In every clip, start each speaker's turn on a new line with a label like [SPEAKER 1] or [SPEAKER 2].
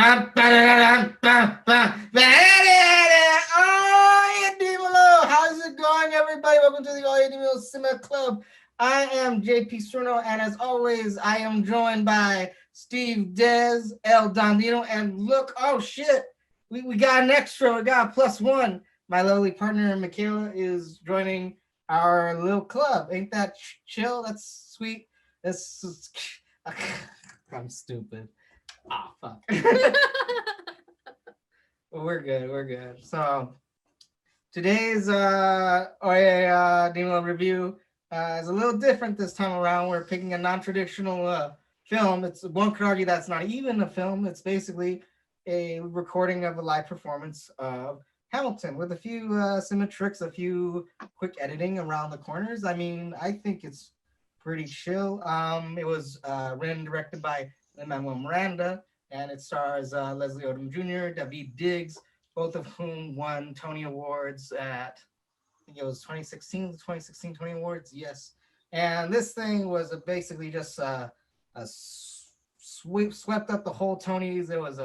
[SPEAKER 1] How's it going, everybody? Welcome to the Oye Cinema Club. I am JP Chernow, and as always, I am joined by Steve Dez, El Dondino, and look, oh shit, we got an extra, we got a +1. My lovely partner, Michaela, is joining our little club. Ain't that chill? That's sweet. That's I'm stupid. Oh, fuck. We're good. So today's Oye Demo review is a little different this time around. We're picking a non-traditional film. One could argue that's not even a film. It's basically a recording of a live performance of Hamilton with a few symmetrics, a few quick editing around the corners. I mean, I think it's pretty chill. It was written and directed by Lin-Manuel Miranda, and it stars Leslie Odom Jr., David Diggs, both of whom won Tony Awards at, I think it was 2016 Tony Awards, yes. And this thing was basically just swept up the whole Tonys. It was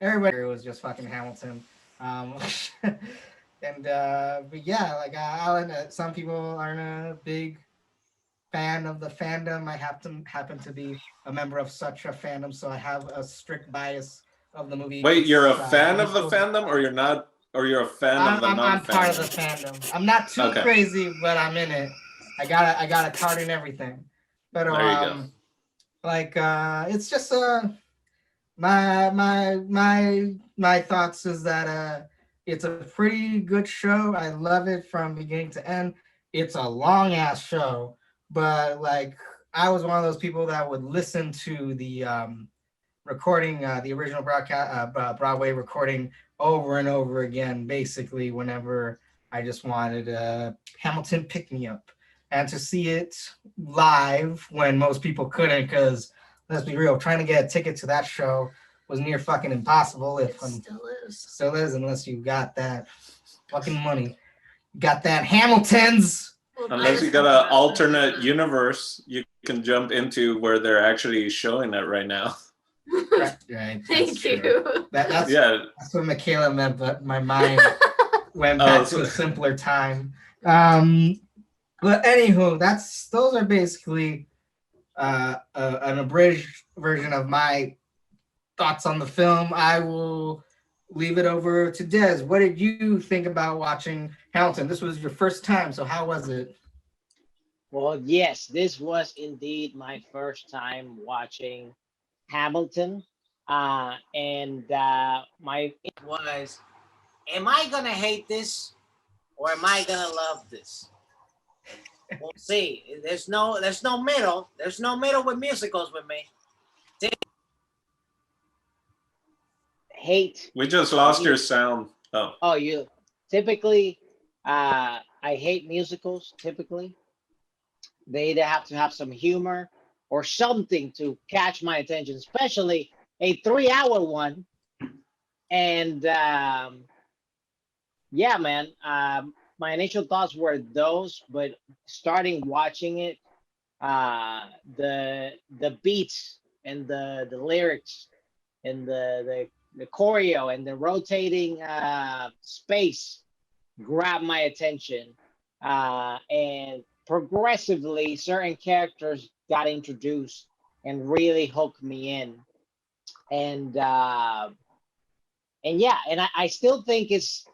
[SPEAKER 1] everybody was just fucking Hamilton. But yeah, like I'll admit, some people aren't a big fan of the fandom. I happen to be a member of such a fandom, so I have a strict bias of the movie.
[SPEAKER 2] Wait, you're a fan of the fandom, or you're not, or you're a fan of the non-fandom?
[SPEAKER 1] I'm part of the fandom. I'm not too crazy, but I'm in it. I got a card in everything. But
[SPEAKER 2] there you go.
[SPEAKER 1] Like it's just my thoughts is that it's a pretty good show. I love it from beginning to end. It's a long ass show, but like I was one of those people that would listen to the recording, the original Broadway recording over and over again, basically whenever I just wanted Hamilton pick me up. And to see it live when most people couldn't, because let's be real, trying to get a ticket to that show was near fucking impossible. Still is, unless you got that fucking money. Got that Hamilton's.
[SPEAKER 2] Unless you got an alternate universe you can jump into where they're actually showing it right now.
[SPEAKER 1] Right.
[SPEAKER 3] Thank you.
[SPEAKER 1] That's what Michaela meant, but my mind went back to a simpler time. But anywho, those are basically an abridged version of my thoughts on the film. I will leave it over to Des. What did you think about watching Hamilton? This was your first time, so how was it?
[SPEAKER 4] Well, yes, this was indeed my first time watching Hamilton. And my it was, am I gonna hate this or am I gonna love this? We'll see. There's no middle. There's no middle with musicals with me. Hate.
[SPEAKER 2] We just lost your sound.
[SPEAKER 4] You typically I hate musicals. Typically they either have to have some humor or something to catch my attention, especially a 3-hour one. And yeah, man, my initial thoughts were those, but starting watching it, the beats and the lyrics and the choreo and the rotating space grabbed my attention, and progressively certain characters got introduced and really hooked me in. And yeah, and I still think it's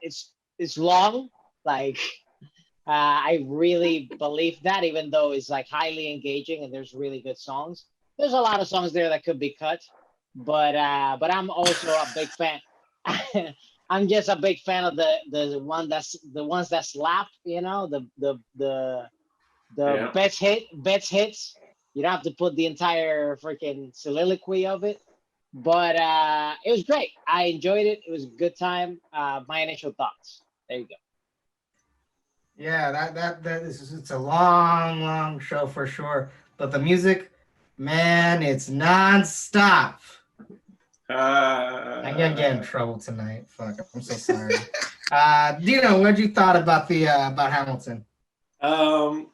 [SPEAKER 4] long. Like I really believe that, even though it's like highly engaging and there's really good songs. There's a lot of songs there that could be cut, but I'm also a big fan. I'm just a big fan of the ones that slap, you know, the best hits. You don't have to put the entire freaking soliloquy of it, but it was great. I enjoyed it. It was a good time. My initial thoughts. There you go.
[SPEAKER 1] Yeah, it's a long show for sure. But the music, man, it's nonstop. I'm gonna get in trouble tonight. Fuck, I'm so sorry. Dino, what'd you thought about about Hamilton?
[SPEAKER 2] I'll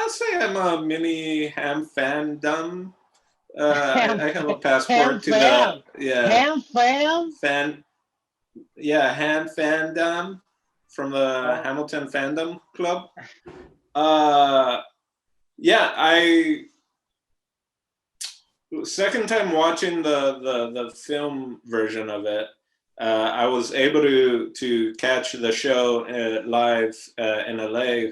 [SPEAKER 2] say I'm a mini Ham fandom. I have a passport to
[SPEAKER 4] fam.
[SPEAKER 2] the fan fandom from the Hamilton fandom club. Second time watching the film version of it, I was able to catch the show live in LA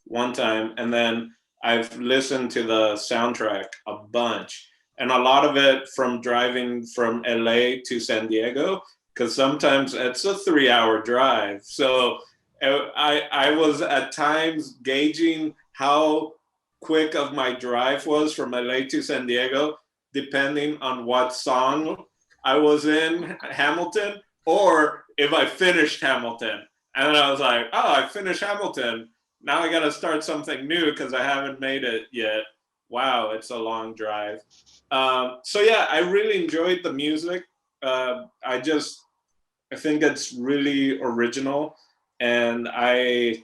[SPEAKER 2] one time, and then I've listened to the soundtrack a bunch, and a lot of it from driving from LA to San Diego, because sometimes it's a 3-hour drive. So I was at times gauging how quick of my drive was from LA to San Diego, depending on what song I was in Hamilton, or if I finished Hamilton. And then I was like, oh, I finished Hamilton. Now I got to start something new because I haven't made it yet. Wow, it's a long drive. So yeah, I really enjoyed the music. I think it's really original, and I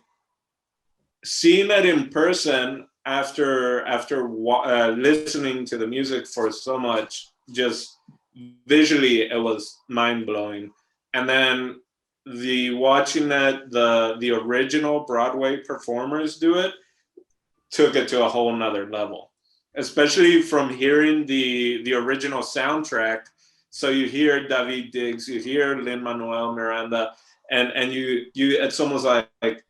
[SPEAKER 2] seen it in person after listening to the music for so much. Just visually, it was mind blowing, and then watching that the original Broadway performers do it took it to a whole nother level, especially from hearing the original soundtrack. So you hear David Diggs, you hear Lin-Manuel Miranda, and you it's almost like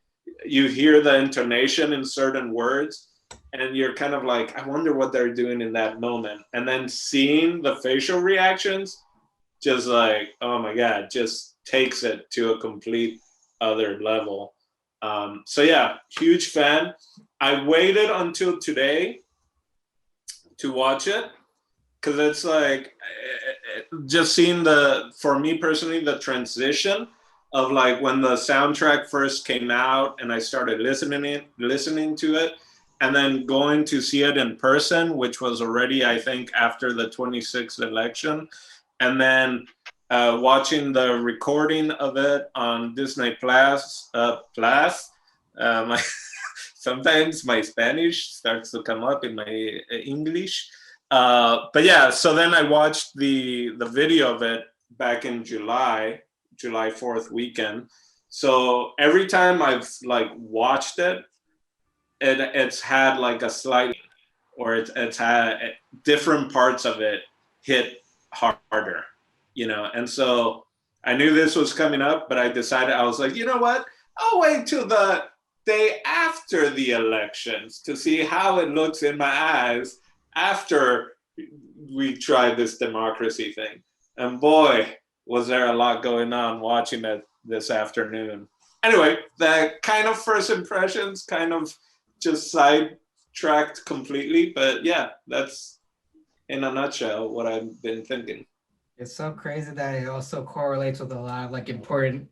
[SPEAKER 2] you hear the intonation in certain words, and you're kind of like, I wonder what they're doing in that moment. And then seeing the facial reactions, just like, oh my God, just takes it to a complete other level. So yeah, huge fan. I waited until today to watch it, because it's like just seeing for me personally, the transition of like when the soundtrack first came out and I started listening to it, and then going to see it in person, which was already, I think, after the 26th election, and then watching the recording of it on Disney Plus. Sometimes my Spanish starts to come up in my English. But yeah, so then I watched the video of it back in July 4th weekend. So every time I've like watched it, it's had like a slight, or it's had different parts of it hit harder, and so I knew this was coming up, but I decided, I was like, you know what, I'll wait till the day after the elections to see how it looks in my eyes after we try this democracy thing. And boy, was there a lot going on watching it this afternoon. Anyway, the kind of first impressions kind of just sidetracked completely, but yeah, that's in a nutshell what I've been thinking.
[SPEAKER 1] It's so crazy that it also correlates with a lot of like important,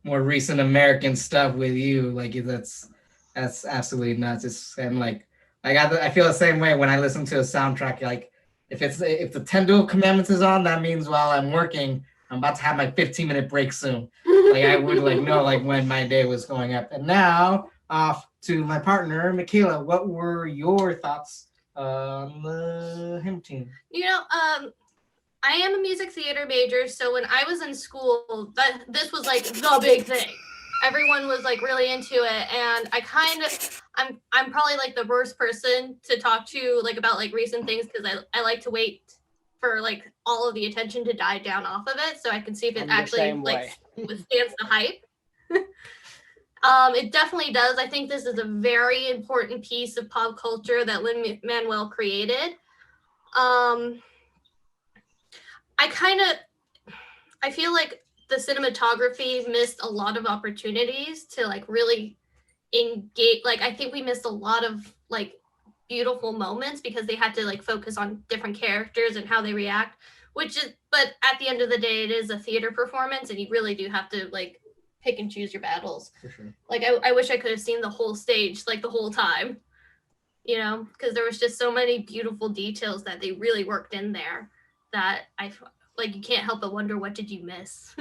[SPEAKER 1] more recent American stuff with you. Like that's absolutely nuts. And like I feel the same way when I listen to a soundtrack. Like if the 10 Commandments is on, that means while I'm working, I'm about to have my 15-minute break soon. Like I would like know like when my day was going up. And now off to my partner, Michaela. What were your thoughts on the hymn team?
[SPEAKER 3] I am a music theater major, so when I was in school, this was like the big thing. Everyone was like really into it, and I'm probably like the worst person to talk to like about like recent things, because I like to wait for like all of the attention to die down off of it so I can see if it actually like withstands the hype. It definitely does. I think this is a very important piece of pop culture that Lin-Manuel created. I feel like the cinematography missed a lot of opportunities to like really engage. Like I think we missed a lot of like beautiful moments because they had to like focus on different characters and how they react, but at the end of the day, it is a theater performance, and you really do have to like pick and choose your battles. For sure. Like I wish I could have seen the whole stage like the whole time, because there was just so many beautiful details that they really worked in there that you can't help but wonder, what did you miss?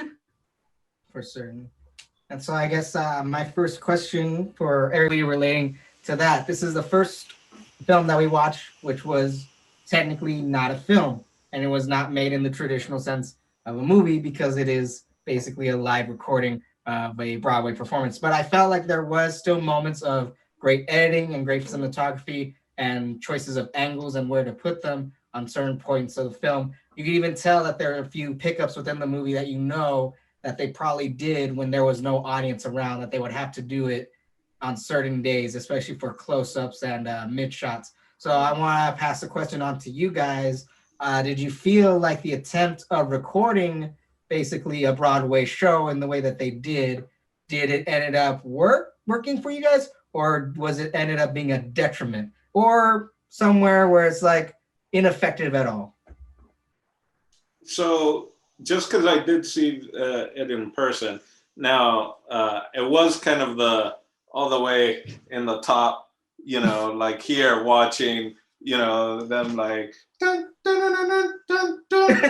[SPEAKER 1] For certain. And so I guess my first question for everybody relating to that, this is the first film that we watched, which was technically not a film, and it was not made in the traditional sense of a movie because it is basically a live recording of a Broadway performance. But I felt like there was still moments of great editing and great cinematography and choices of angles and where to put them on certain points of the film. You can even tell that there are a few pickups within the movie that you know that they probably did when there was no audience around, that they would have to do it on certain days, especially for close-ups and mid shots. So I want to pass the question on to you guys. Did you feel like the attempt of recording basically a Broadway show in the way that they did it ended up working for you guys, or was it ended up being a detriment, or somewhere where it's like ineffective at all?
[SPEAKER 2] So just because I did see it in person, now it was kind of all the way in the top, like here watching, them like, dun, dun, dun, dun, dun, dun,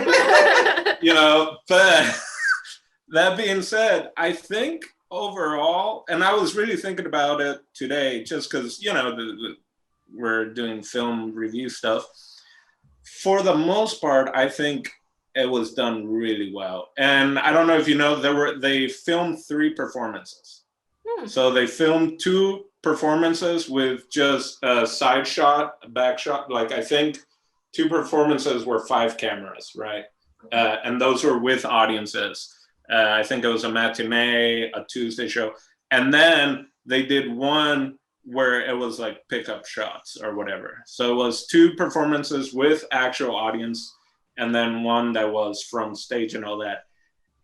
[SPEAKER 2] dun, but that being said, I think overall, and I was really thinking about it today, just because, we're doing film review stuff. For the most part, I think it was done really well. And I don't know if you know, they filmed 3 performances. So they filmed 2 performances with just a side shot, a back shot. Like I think 2 performances were 5 cameras, right? And those were with audiences. I think it was a matinee, a Tuesday show. And then they did one where it was like pickup shots or whatever. So it was 2 performances with actual audience, and then one that was from stage and all that.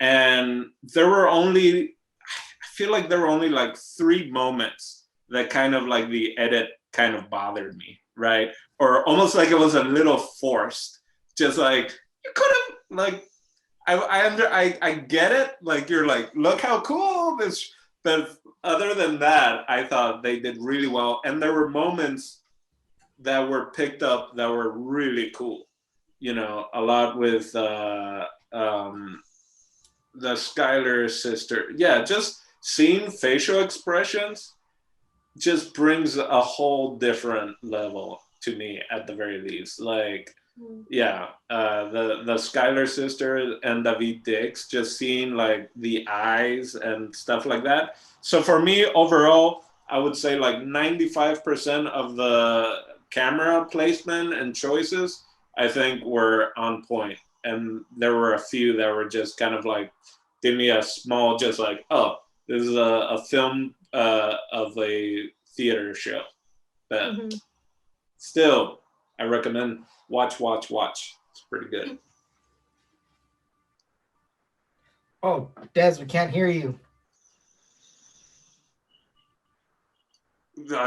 [SPEAKER 2] And there were only, I feel like there were only like 3 moments that kind of like the edit kind of bothered me, right? Or almost like it was a little forced. Just like, you could have, like, I get it. Like, you're like, look how cool this, but other than that, I thought they did really well. And there were moments that were picked up that were really cool. A lot with the Schuyler sister. Yeah, just seeing facial expressions just brings a whole different level to me at the very least. Like, yeah, the Schuyler sister and David Dix, just seeing like the eyes and stuff like that. So for me, overall, I would say like 95% of the camera placement and choices, I think, were on point. And there were a few that were just kind of like, give me a small, just like, oh, this is a film of a theater show. But still, I recommend watch. It's pretty good.
[SPEAKER 1] Oh, Des, we can't hear you.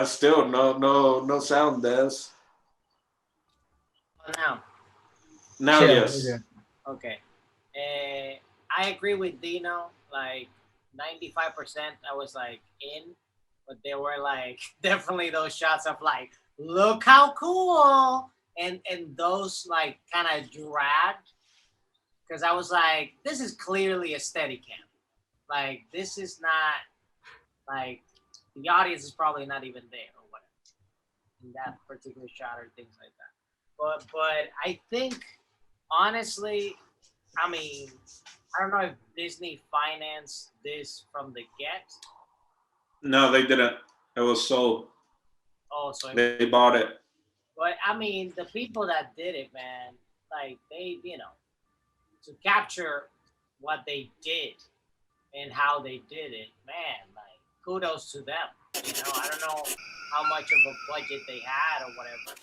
[SPEAKER 2] Still no sound, Des. Now,
[SPEAKER 1] Chill,
[SPEAKER 2] yes.
[SPEAKER 4] Okay. I agree with Dino. Like 95%, I was like in, but there were like definitely those shots of like, look how cool, and those like kind of dragged, because I was like, this is clearly a steady cam. Like, this is not like, the audience is probably not even there or whatever in that particular shot or things like that. But I think, honestly, I mean, I don't know if Disney financed this from the get.
[SPEAKER 2] No, they didn't. It was sold.
[SPEAKER 4] Oh, so
[SPEAKER 2] they bought it.
[SPEAKER 4] But I mean, the people that did it, man, like they, to capture what they did and how they did it, man, like kudos to them. I don't know how much of a budget they had or whatever,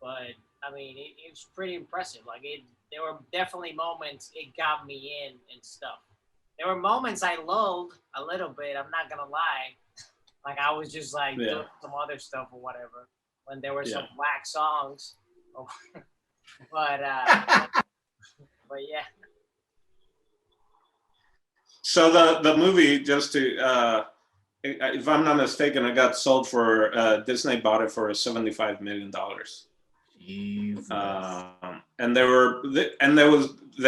[SPEAKER 4] but I mean, it was pretty impressive. Like there were definitely moments it got me in and stuff. There were moments I lulled a little bit. I'm not gonna lie. Like I was just like doing some other stuff or whatever when there were some whack songs. but yeah.
[SPEAKER 2] So the movie, just to if I'm not mistaken, it got sold for Disney bought it for $75 million. And they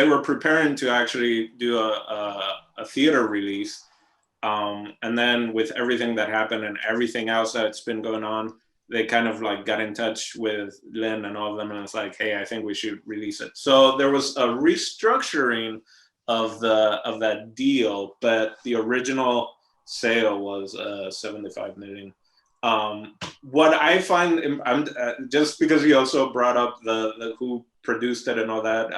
[SPEAKER 2] were preparing to actually do a theater release. And then with everything that happened and everything else that's been going on, they kind of like got in touch with Lin and all of them, and it's like, hey, I think we should release it. So there was a restructuring of that deal, but the original sale was 75 million. What I find, just because you also brought up the who produced it and all that,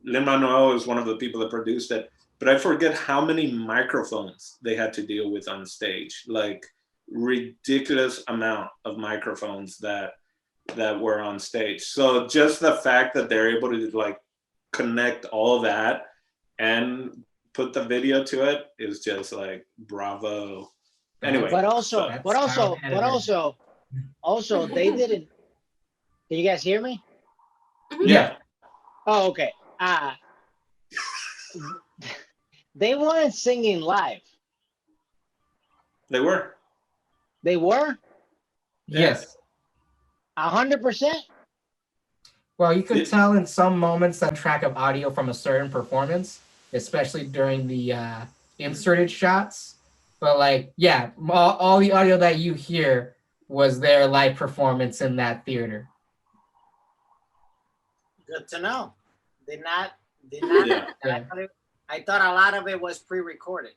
[SPEAKER 2] Lin-Manuel is one of the people that produced it, but I forget how many microphones they had to deal with on stage, like ridiculous amount of microphones that were on stage. So just the fact that they're able to like connect all that and put the video to it is just like bravo. Anyway,
[SPEAKER 4] but also they didn't. Can you guys hear me?
[SPEAKER 2] Yeah.
[SPEAKER 4] Oh, okay. They weren't singing live.
[SPEAKER 2] They were.
[SPEAKER 4] They were?
[SPEAKER 1] Yes.
[SPEAKER 4] 100%?
[SPEAKER 1] Well, you could tell in some moments that track of audio from a certain performance, especially during the inserted shots. But like, yeah, all the audio that you hear was their live performance in that theater.
[SPEAKER 5] Good to know. Did not.
[SPEAKER 2] Yeah.
[SPEAKER 5] I thought a lot of it was pre-recorded.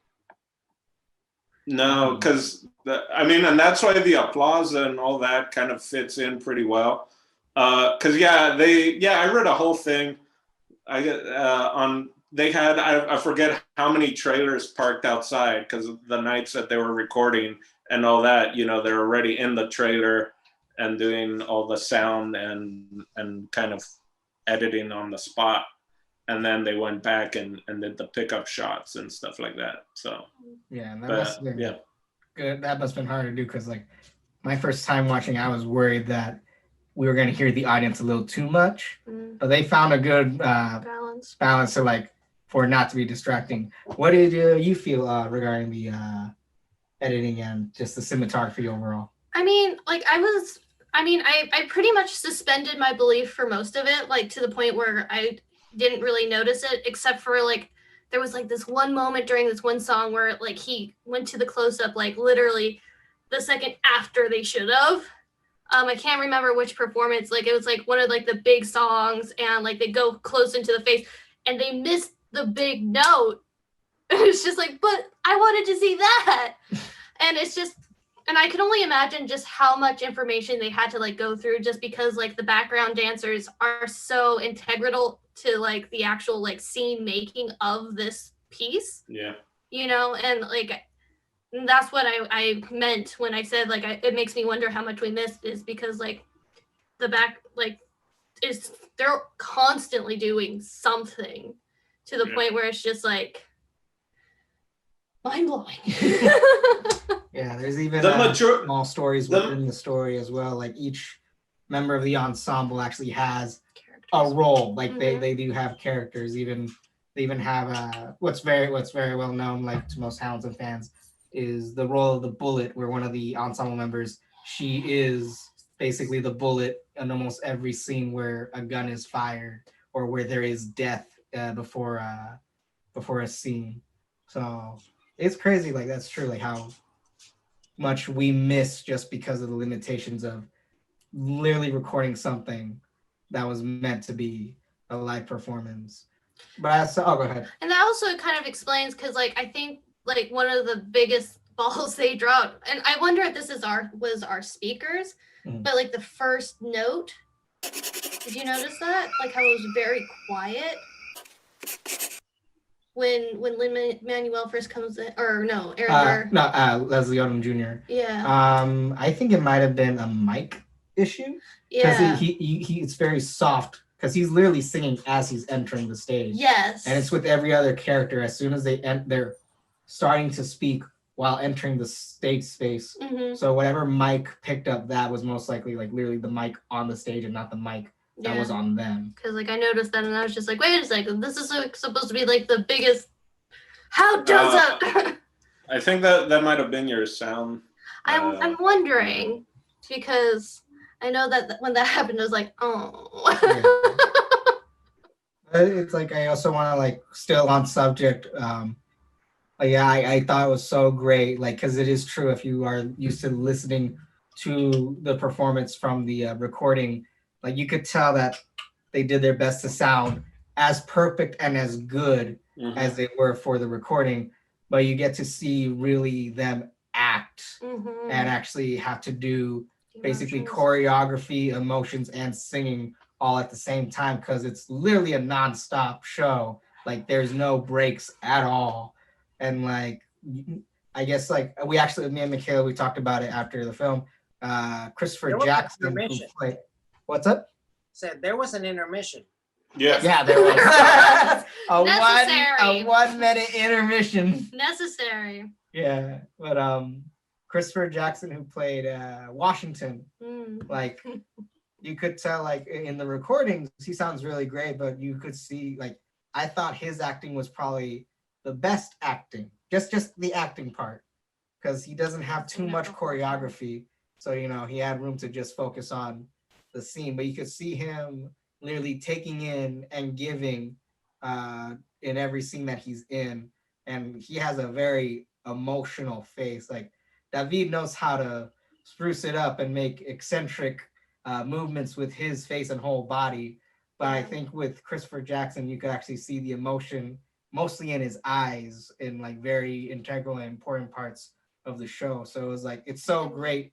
[SPEAKER 2] No, because and that's why the applause and all that kind of fits in pretty well. Because I read a whole thing. They had I forget how many trailers parked outside because the nights that they were recording and all that. You know, they're already in the trailer and doing all the sound and kind of editing on the spot. And then they went back and did the pickup shots and stuff like that. So
[SPEAKER 1] yeah, must have been good. That must have been hard to do because like my first time watching, I was worried that we were going to hear the audience a little too much, but they found a good balance to like for it not to be distracting. What did you feel regarding the editing and just the cinematography overall?
[SPEAKER 3] I pretty much suspended my belief for most of it, like to the point where I didn't really notice it, except for like there was like this one moment during this one song where like he went to the close-up like literally the second after they should have. I can't remember which performance, like it was like one of like the big songs and like they go close into the face and they missed the big note. It's just like, but I wanted to see that. And it's just, and I can only imagine just how much information they had to like go through just because like the background dancers are so integral to like the actual like scene making of this piece.
[SPEAKER 2] Yeah.
[SPEAKER 3] You know, and like that's what I meant when I said like it makes me wonder how much we missed is because like the back like is they're constantly doing something to the point where it's just like mind blowing.
[SPEAKER 1] Yeah, there's even small stories within the story as well. Like each member of the ensemble actually has a role. Like they do have characters. They even have what's very well known, like to most Hamilton fans, is the role of the bullet, where one of the ensemble members, she is basically the bullet in almost every scene where a gun is fired or where there is death before a scene. So it's crazy. Like that's true. Like how much we miss just because of the limitations of literally recording something that was meant to be a live performance. But go ahead.
[SPEAKER 3] And that also kind of explains because like I think like one of the biggest balls they dropped, and I wonder if this was our speakers, but like the first note, did you notice that? Like how it was very quiet when Lin-Manuel first comes in, or no, Aaron
[SPEAKER 1] Leslie Odom Jr.
[SPEAKER 3] Yeah.
[SPEAKER 1] I think it might have been a mic issue.
[SPEAKER 3] Yeah.
[SPEAKER 1] Because he it's very soft because he's literally singing as he's entering the stage.
[SPEAKER 3] Yes.
[SPEAKER 1] And it's with every other character as soon as they're starting to speak while entering the stage space. So whatever mic picked up that was most likely like literally the mic on the stage and not the mic that was on them.
[SPEAKER 3] Because like I noticed that and I was just like, wait a second, this is like, supposed to be like the biggest. How does that?
[SPEAKER 2] I think that might have been your sound.
[SPEAKER 3] I'm wondering because I know that when that happened, I was like, oh.
[SPEAKER 1] It's like I also want to like still on subject. I thought it was so great, like because it is true if you are used to listening to the performance from the recording. Like you could tell that they did their best to sound as perfect and as good as they were for the recording, but you get to see really them act and actually have to do basically choreography, emotions, and singing all at the same time, because it's literally a non-stop show. Like there's no breaks at all. And like I guess like me and Michaela, we talked about it after the film. Christopher Jackson who played, what's up?
[SPEAKER 5] Said there was an intermission.
[SPEAKER 2] Yes.
[SPEAKER 1] Yeah, there was a
[SPEAKER 3] Necessary.
[SPEAKER 1] 1 minute intermission.
[SPEAKER 3] Necessary.
[SPEAKER 1] Yeah, but Christopher Jackson, who played Washington, like you could tell like in the recordings he sounds really great, but you could see like I thought his acting was probably the best acting, just the acting part, because he doesn't have too much choreography, so you know he had room to just focus on the scene, but you could see him literally taking in and giving in every scene that he's in, and he has a very emotional face. Like David knows how to spruce it up and make eccentric movements with his face and whole body, but I think with Christopher Jackson you could actually see the emotion mostly in his eyes in like very integral and important parts of the show. So it was like it's so great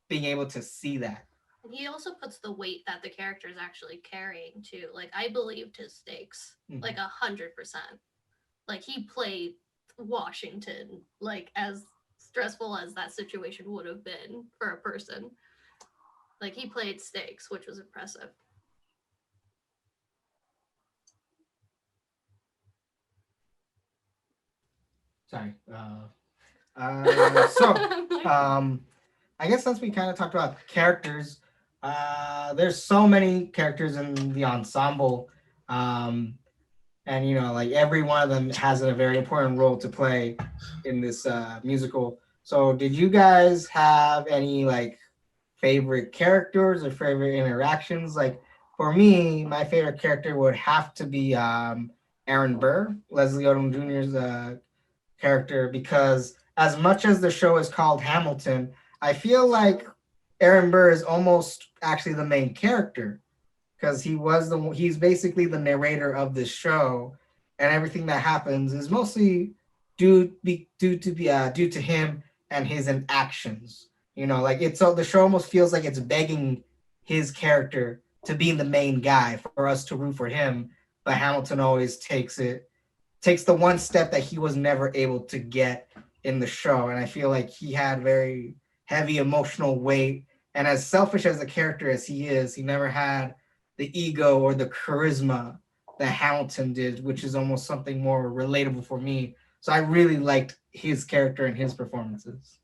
[SPEAKER 1] being able to see that.
[SPEAKER 3] He also puts the weight that the character is actually carrying too. Like I believed his stakes, like 100%. Like he played Washington, like as stressful as that situation would have been for a person. Like he played stakes, which was impressive.
[SPEAKER 1] Sorry. I guess since we kind of talked about characters, there's so many characters in the ensemble, and you know, like every one of them has a very important role to play in this musical. So, did you guys have any like favorite characters or favorite interactions? Like for me, my favorite character would have to be Aaron Burr, Leslie Odom Jr.'s character, because as much as the show is called Hamilton, I feel like Aaron Burr is almost actually the main character, because he's basically the narrator of this show, and everything that happens is mostly due to him and his actions. You know, like it's so the show almost feels like it's begging his character to be the main guy for us to root for him, but Hamilton always takes the one step that he was never able to get in the show. And I feel like he had very heavy emotional weight. And as selfish as a character as he is, he never had the ego or the charisma that Hamilton did, which is almost something more relatable for me. So I really liked his character and his performances.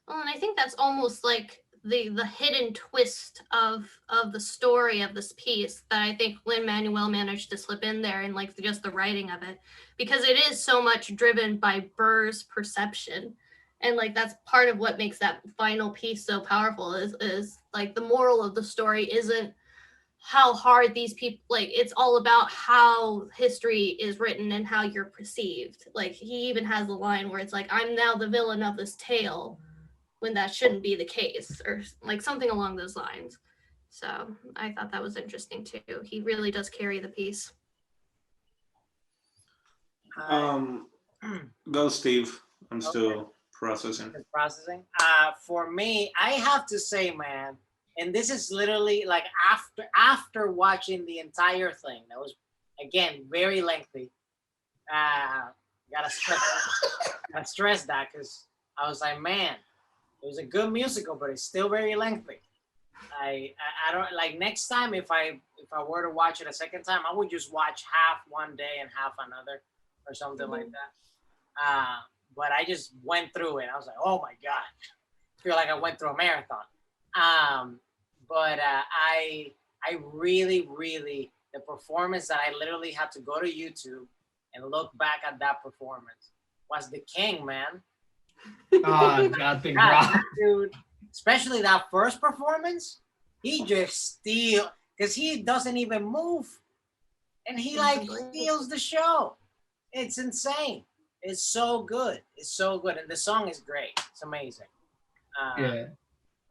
[SPEAKER 3] Well, and I think that's almost like the hidden twist of the story of this piece that I think Lin-Manuel managed to slip in there, and like just the writing of it, because it is so much driven by Burr's perception, and like that's part of what makes that final piece so powerful is like the moral of the story isn't how hard these people, like it's all about how history is written and how you're perceived. Like he even has a line where it's like, I'm now the villain of this tale, when that shouldn't be the case, or like something along those lines. So I thought that was interesting too. He really does carry the piece.
[SPEAKER 2] Go, Steve. I'm still processing.
[SPEAKER 5] For me, I have to say, man, and this is literally like after watching the entire thing, that was again very lengthy. Gotta stress that, because I was like, man, it was a good musical, but it's still very lengthy. I don't like, next time if I were to watch it a second time, I would just watch half one day and half another or something like that. But I just went through it. I was like, oh my God, I feel like I went through a marathon. But I really, really, the performance that I literally had to go to YouTube and look back at that performance was the King, man.
[SPEAKER 1] Oh, Jonathan Groff.
[SPEAKER 5] Dude, especially that first performance, he just because he doesn't even move, and he like steals the show. It's insane. It's so good. It's so good, and the song is great. It's amazing.
[SPEAKER 1] Yeah.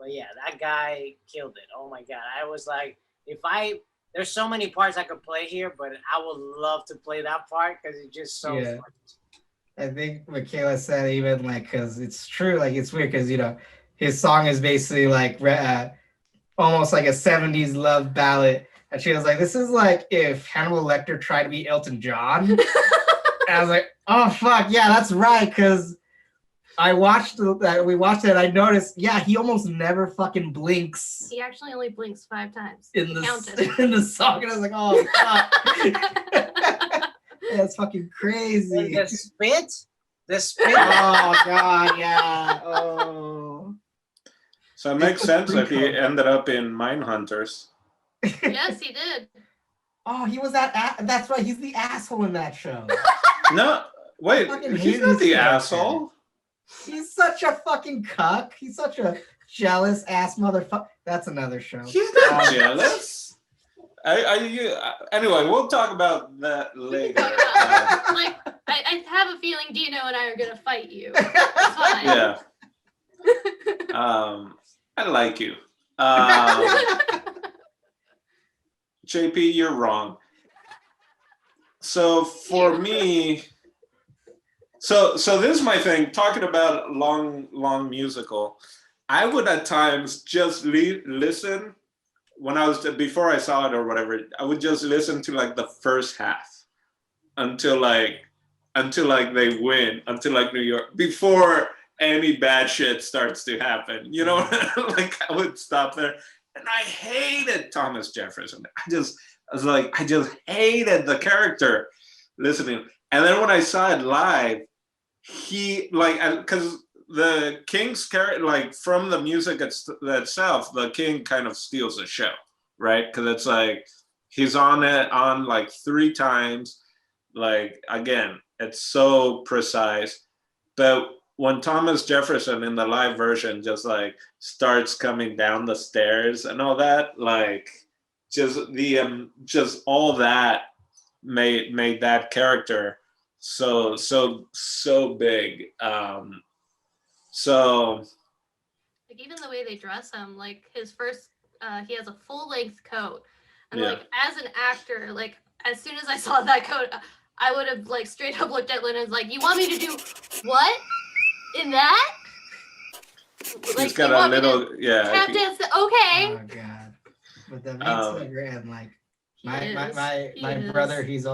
[SPEAKER 5] But yeah, that guy killed it. Oh my god, I was like, there's so many parts I could play here, but I would love to play that part because it's just so
[SPEAKER 1] Yeah.
[SPEAKER 5] fun.
[SPEAKER 1] I think Michaela said even like, because it's true, like it's weird because, you know, his song is basically like almost like a 70s love ballad. And she was like, this is like if Hannibal Lecter tried to be Elton John. And I was like, oh, fuck, yeah, that's right. Because we watched it, and I noticed, yeah, he almost never fucking blinks
[SPEAKER 3] He actually only blinks 5 times.
[SPEAKER 1] in
[SPEAKER 3] He
[SPEAKER 1] the
[SPEAKER 3] counted.
[SPEAKER 1] in the song. And I was like, oh, fuck. That's fucking crazy.
[SPEAKER 5] And the spit.
[SPEAKER 1] Oh, God, yeah. Oh.
[SPEAKER 2] So it makes sense that he ended up in Mindhunters.
[SPEAKER 3] Yes, he did.
[SPEAKER 1] Oh, he was that's right. He's the asshole in that show.
[SPEAKER 2] No, wait,
[SPEAKER 1] fucking
[SPEAKER 2] he's
[SPEAKER 1] hate
[SPEAKER 2] not
[SPEAKER 1] this
[SPEAKER 2] the
[SPEAKER 1] character.
[SPEAKER 2] asshole.
[SPEAKER 1] He's such a fucking cuck. He's such a jealous ass motherfucker. That's another show.
[SPEAKER 2] He's not jealous. Anyway, we'll talk about that later.
[SPEAKER 3] Like, I have a feeling Dino and I are gonna fight you. It's fine.
[SPEAKER 2] Yeah. I like you. JP, you're wrong. So for me, so this is my thing. Talking about long musical, I would at times just listen when I was before I saw it or whatever. I would just listen to like the first half until like they win, until like New York, before any bad shit starts to happen. You know, like I would stop there. And I hated Thomas Jefferson. I just hated the character listening. And then when I saw it live, he because the King's character, like from the music itself, the King kind of steals the show, right? Because it's like he's on it like 3 times. Like again, it's so precise. But when Thomas Jefferson in the live version just like starts coming down the stairs and all that, like just all that made that character so big. So
[SPEAKER 3] like even the way they dress him, like his first, he has a full length coat, and
[SPEAKER 2] Yeah.
[SPEAKER 3] like as an actor, like as soon as I saw that coat, I would have like straight up looked at Lynn and was like, "You want me to do what in that?"
[SPEAKER 2] he's
[SPEAKER 3] Like,
[SPEAKER 2] got
[SPEAKER 3] you
[SPEAKER 2] a
[SPEAKER 3] want me to
[SPEAKER 2] little
[SPEAKER 3] tap dance? Okay.
[SPEAKER 1] Oh God. But that makes it grand. Like
[SPEAKER 3] He
[SPEAKER 1] my
[SPEAKER 3] is.
[SPEAKER 1] brother, he's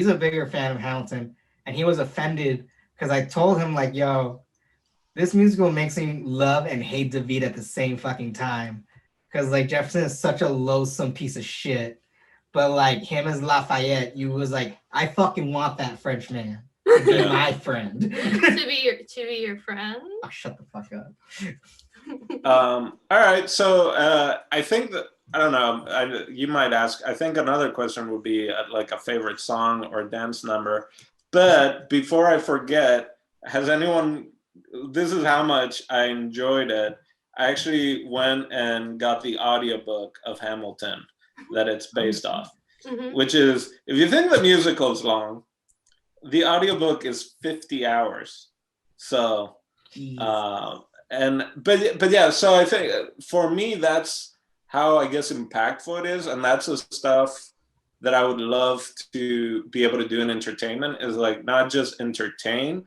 [SPEAKER 1] a bigger fan of Hamilton, and he was offended because I told him like, yo, this musical makes me love and hate David at the same fucking time. Cause like Jefferson is such a loathsome piece of shit. But like him as Lafayette, you was like, I fucking want that French man to be my friend.
[SPEAKER 3] to be your friend.
[SPEAKER 1] Oh, shut the fuck up.
[SPEAKER 2] all right. So I think that I don't know. You might ask. I think another question would be like a favorite song or dance number. But before I forget, has anyone? This is how much I enjoyed it. I actually went and got the audiobook of Hamilton that it's based off, which is, if you think the musical is long, the audiobook is 50 hours. So, but yeah, so I think for me, that's how I guess impactful it is. And that's the stuff that I would love to be able to do in entertainment, is like not just entertain,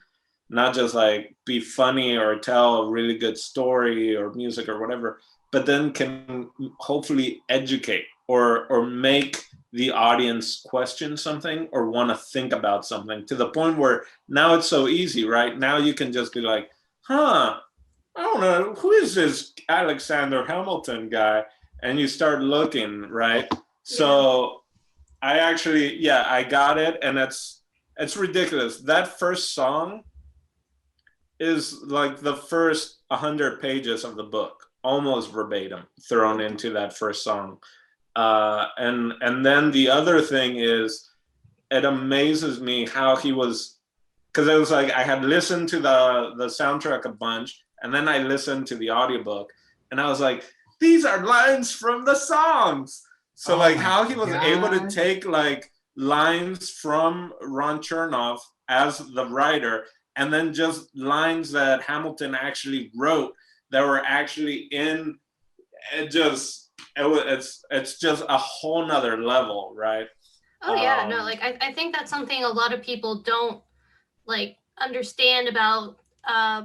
[SPEAKER 2] not just like be funny or tell a really good story or music or whatever, but then can hopefully educate or make the audience question something or want to think about something, to the point where now it's so easy, right? Now you can just be like, I don't know, who is this Alexander Hamilton guy? And you start looking, right? Yeah. So I actually, I got it. And it's ridiculous. That first song is like the first 100 pages of the book, almost verbatim, thrown into that first song. And then the other thing is, it amazes me how he was, because it was like I had listened to the soundtrack a bunch, and then I listened to the audiobook, and I was like, these are lines from the songs. So like how he was able to take like lines from Ron Chernow as the writer, and then just lines that Hamilton actually wrote, that were actually in. It's just a whole nother level, right?
[SPEAKER 3] Oh yeah, no, like I think that's something a lot of people don't like understand about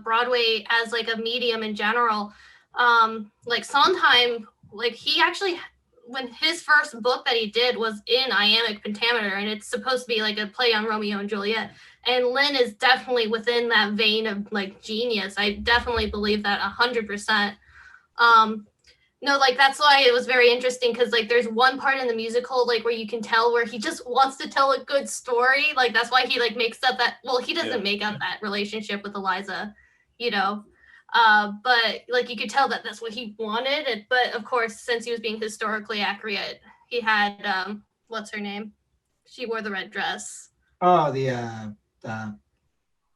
[SPEAKER 3] Broadway as like a medium in general. Like Sondheim, like he actually, when his first book that he did was in iambic pentameter, and it's supposed to be like a play on Romeo and Juliet. And Lin is definitely within that vein of like genius. I definitely believe that 100%. No, like that's why it was very interesting, because like there's one part in the musical like where you can tell where he just wants to tell a good story. Like that's why he like makes up that, well, he doesn't make up that relationship with Eliza, you know. But like you could tell that that's what he wanted. But of course, since he was being historically accurate, he had what's her name? She wore the red dress.
[SPEAKER 1] Oh,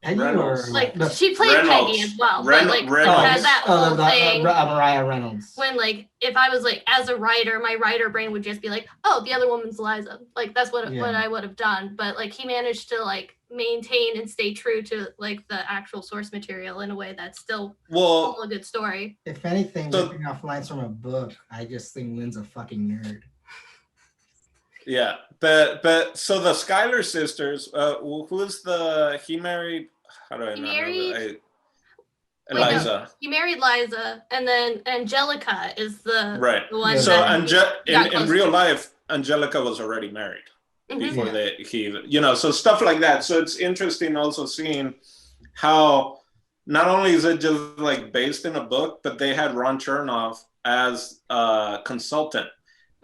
[SPEAKER 1] Peggy,
[SPEAKER 2] Reynolds.
[SPEAKER 1] or
[SPEAKER 3] Like
[SPEAKER 1] no,
[SPEAKER 3] she played
[SPEAKER 2] Reynolds.
[SPEAKER 3] Peggy as well,
[SPEAKER 2] Reynolds.
[SPEAKER 3] but like
[SPEAKER 2] Reynolds.
[SPEAKER 3] had that whole thing.
[SPEAKER 1] Mariah Reynolds.
[SPEAKER 3] When like if I was like as a writer, my writer brain would just be like, oh, the other woman's Eliza. Like that's what I would have done. But like he managed to like maintain and stay true to like the actual source material in a way that's still a good story.
[SPEAKER 1] If anything, ripping off lines from a book, I just think Lynn's a fucking nerd.
[SPEAKER 2] Yeah, but so the Schuyler sisters, who's he married? How do I not know? Eliza.
[SPEAKER 3] He married Liza, and then Angelica is the one.
[SPEAKER 2] So
[SPEAKER 3] that
[SPEAKER 2] in real life, Angelica was already married before so stuff like that. So it's interesting also seeing how not only is it just like based in a book, but they had Ron Chernow as a consultant,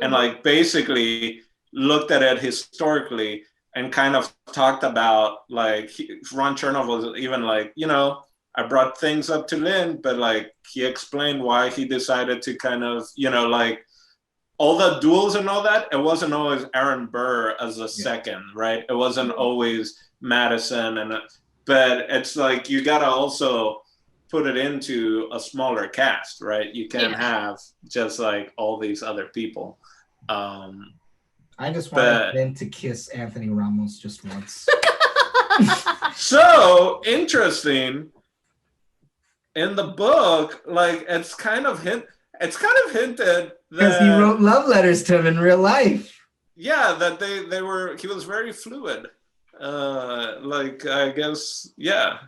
[SPEAKER 2] and like basically looked at it historically and kind of talked about like Ron Chernow was even like, I brought things up to Lin, but like he explained why he decided to kind of, like all the duels and all that. It wasn't always Aaron Burr as a second, right? It wasn't always Madison, but it's like you gotta also put it into a smaller cast, right? You can't have just like all these other people.
[SPEAKER 1] I just wanted Lin to kiss Anthony Ramos just once.
[SPEAKER 2] So interesting. In the book, like it's kind of hinted that
[SPEAKER 1] because he wrote love letters to him in real life.
[SPEAKER 2] Yeah, that he was very fluid. Like I guess,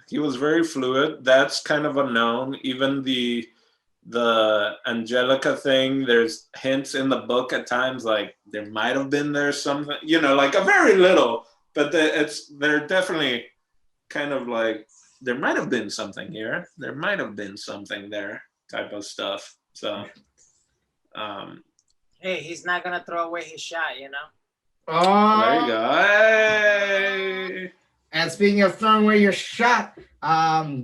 [SPEAKER 2] he was very fluid. That's kind of unknown. Even the Angelica thing, there's hints in the book at times like there might have been there something, like a very little, but they're definitely kind of like there might have been something here. There might have been something there type of stuff. So,
[SPEAKER 5] hey, he's not gonna throw away his shot,
[SPEAKER 1] Oh,
[SPEAKER 2] there you go. Hey.
[SPEAKER 1] And speaking of throwing away your shot,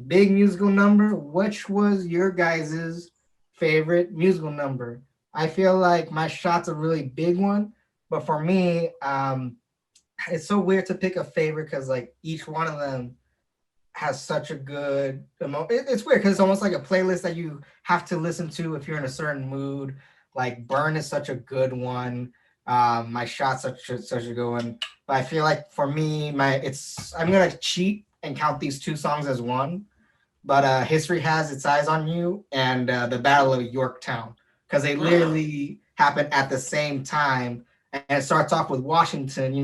[SPEAKER 1] big musical number. Which was your guys' favorite musical number? I feel like my shot's a really big one, but for me, it's so weird to pick a favorite because like each one of them has such a good it's weird because it's almost like a playlist that you have to listen to if you're in a certain mood. Like Burn is such a good one. My Shot's such a good one. But I feel like for me, I'm gonna cheat and count these two songs as one. But History Has Its Eyes on You and the Battle of Yorktown, because they literally happen at the same time. And it starts off with Washington,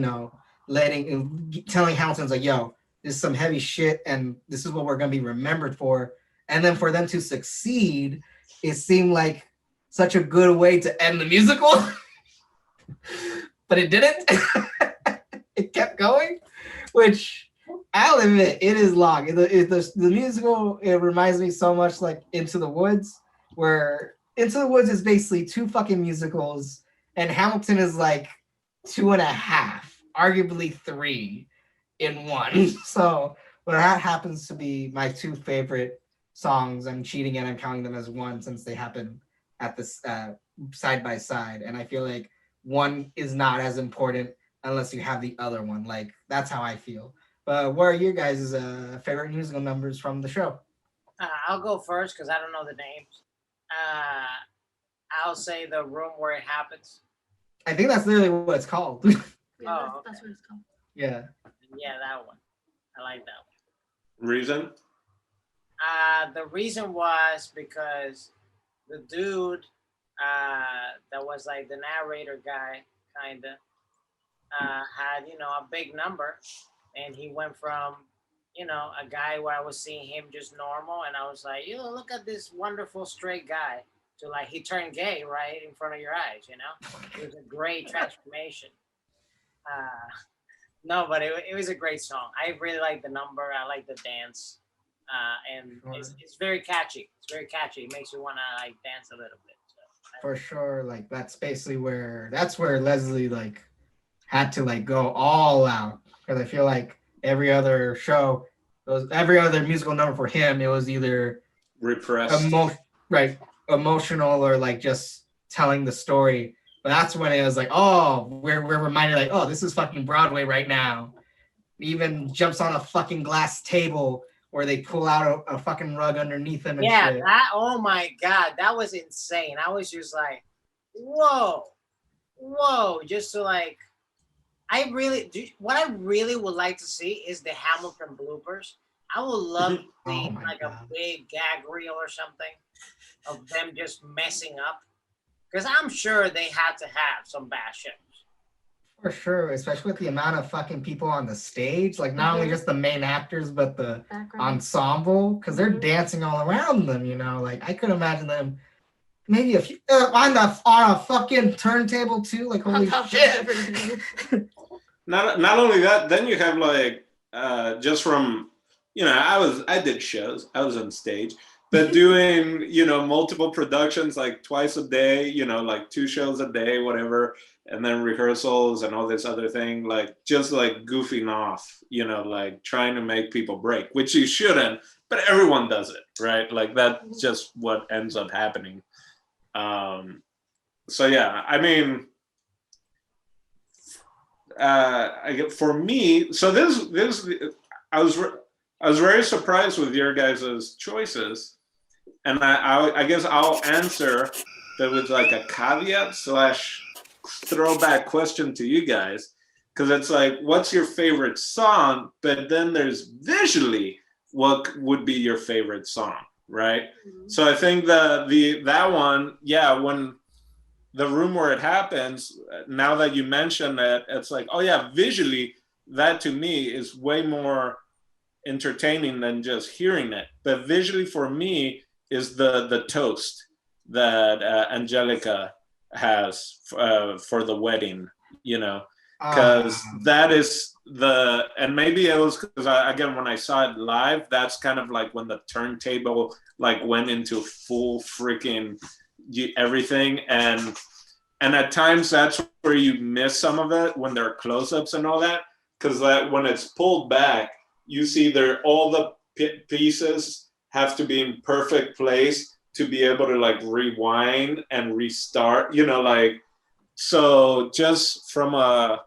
[SPEAKER 1] telling Hamilton's like, yo, this is some heavy shit, and this is what we're gonna be remembered for. And then for them to succeed, it seemed like such a good way to end the musical, but it didn't. It kept going, which I'll admit it is long. The musical, it reminds me so much like Into the Woods, where Into the Woods is basically two fucking musicals, and Hamilton is like 2.5, arguably 3 in one. So that happens to be my two favorite songs. I'm cheating and I'm counting them as one since they happen at this side by side. And I feel like one is not as important unless you have the other one. Like that's how I feel. But what are your guys' favorite musical numbers from the show?
[SPEAKER 5] I'll go first because I don't know the names. I'll say The Room Where It Happens.
[SPEAKER 1] I think that's literally what it's called.
[SPEAKER 3] That's what it's called.
[SPEAKER 1] Yeah.
[SPEAKER 5] Yeah, that one. I like that one.
[SPEAKER 2] Reason?
[SPEAKER 5] The reason was because the dude that was like the narrator guy, kinda, had a big number, and he went from a guy where I was seeing him just normal, and I was like, look at this wonderful straight guy, to like he turned gay right in front of your eyes. It was a great transformation. No, but it was a great song. I really like the number. I like the dance, and it's very catchy. It's very catchy. It makes you want to like dance a little bit. So,
[SPEAKER 1] For sure, like that's basically where Leslie like had to like go all out, because I feel like every other show, every other musical number for him, it was either
[SPEAKER 2] Repressed.
[SPEAKER 1] emotional or like just telling the story. But that's when it was like, oh, we're reminded like, oh, this is fucking Broadway right now. He even jumps on a fucking glass table where they pull out a fucking rug underneath him and shit.
[SPEAKER 5] Oh my God, that was insane. I was just like, whoa, just to like, what I really would like to see is the Hamilton bloopers. I would love to see like a big gag reel or something of them just messing up, because I'm sure they had to have some bad shows.
[SPEAKER 1] For sure, especially with the amount of fucking people on the stage, like not only just the main actors, but the ensemble, because they're dancing all around them, like I could imagine them maybe a few on a fucking turntable too, like holy shit.
[SPEAKER 2] Not only that, then you have like just from I did shows, I was on stage, but doing multiple productions like twice a day, like 2 shows a day, whatever, and then rehearsals and all this other thing, like just like goofing off, like trying to make people break, which you shouldn't, but everyone does it, right? Like that's just what ends up happening. So yeah, I mean, for me, so this I was very surprised with your guys' choices, and I guess I'll answer that with like a caveat / throwback question to you guys, because it's like, what's your favorite song? But then there's visually what would be your favorite song, right? Mm-hmm. So I think that one, yeah, when the room where it happens, now that you mention it, it's like, oh yeah, visually, that to me is way more entertaining than just hearing it. But visually for me is the toast that Angelica has for the wedding, because that is and maybe it was because again, when I saw it live, that's kind of like when the turntable like went into full freaking everything, and at times that's where you miss some of it when there are close-ups and all that, because that when it's pulled back, you see all the pieces have to be in perfect place to be able to like rewind and restart, like, so just from a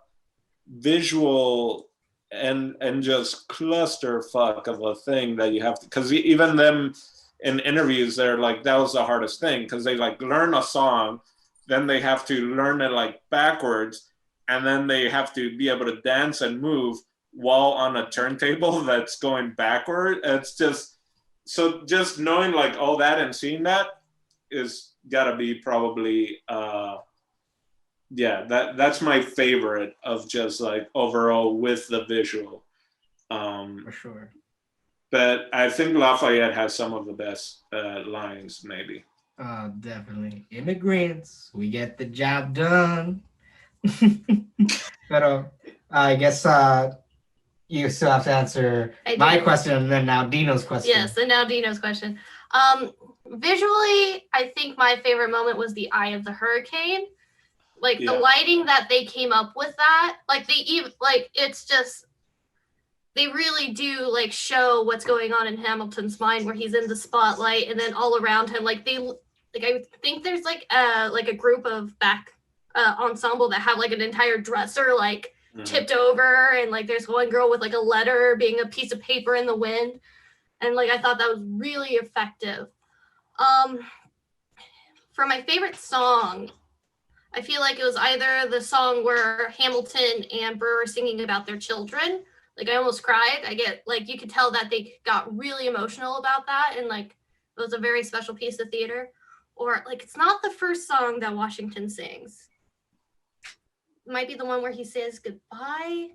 [SPEAKER 2] visual and just clusterfuck of a thing that you have to, because even them in interviews, they're like, that was the hardest thing, because they like learn a song, then they have to learn it like backwards, and then they have to be able to dance and move while on a turntable that's going backward. It's just, so just knowing like all that and seeing that is gotta be probably that's my favorite of just like overall with the visual.
[SPEAKER 1] For sure.
[SPEAKER 2] But I think Lafayette has some of the best lines, maybe.
[SPEAKER 1] Definitely. Immigrants, we get the job done. But I guess you still have to answer my question and then now Dino's question.
[SPEAKER 3] Yes, and now Dino's question. Visually, I think my favorite moment was the Eye of the Hurricane. Like the lighting that they came up with that, like they even like it's just they really do like show what's going on in Hamilton's mind where he's in the spotlight, and then all around him, like they like I think there's like a group of back ensemble that have like an entire dresser like tipped over, and like there's one girl with like a letter being a piece of paper in the wind, and like I thought that was really effective. For my favorite song, I feel like it was either the song where Hamilton and Burr are singing about their children, Like I almost cried. I get like you could tell that they got really emotional about that, and like it was a very special piece of theater. Or like it's not the first song that Washington sings. It might be the one where he says goodbye,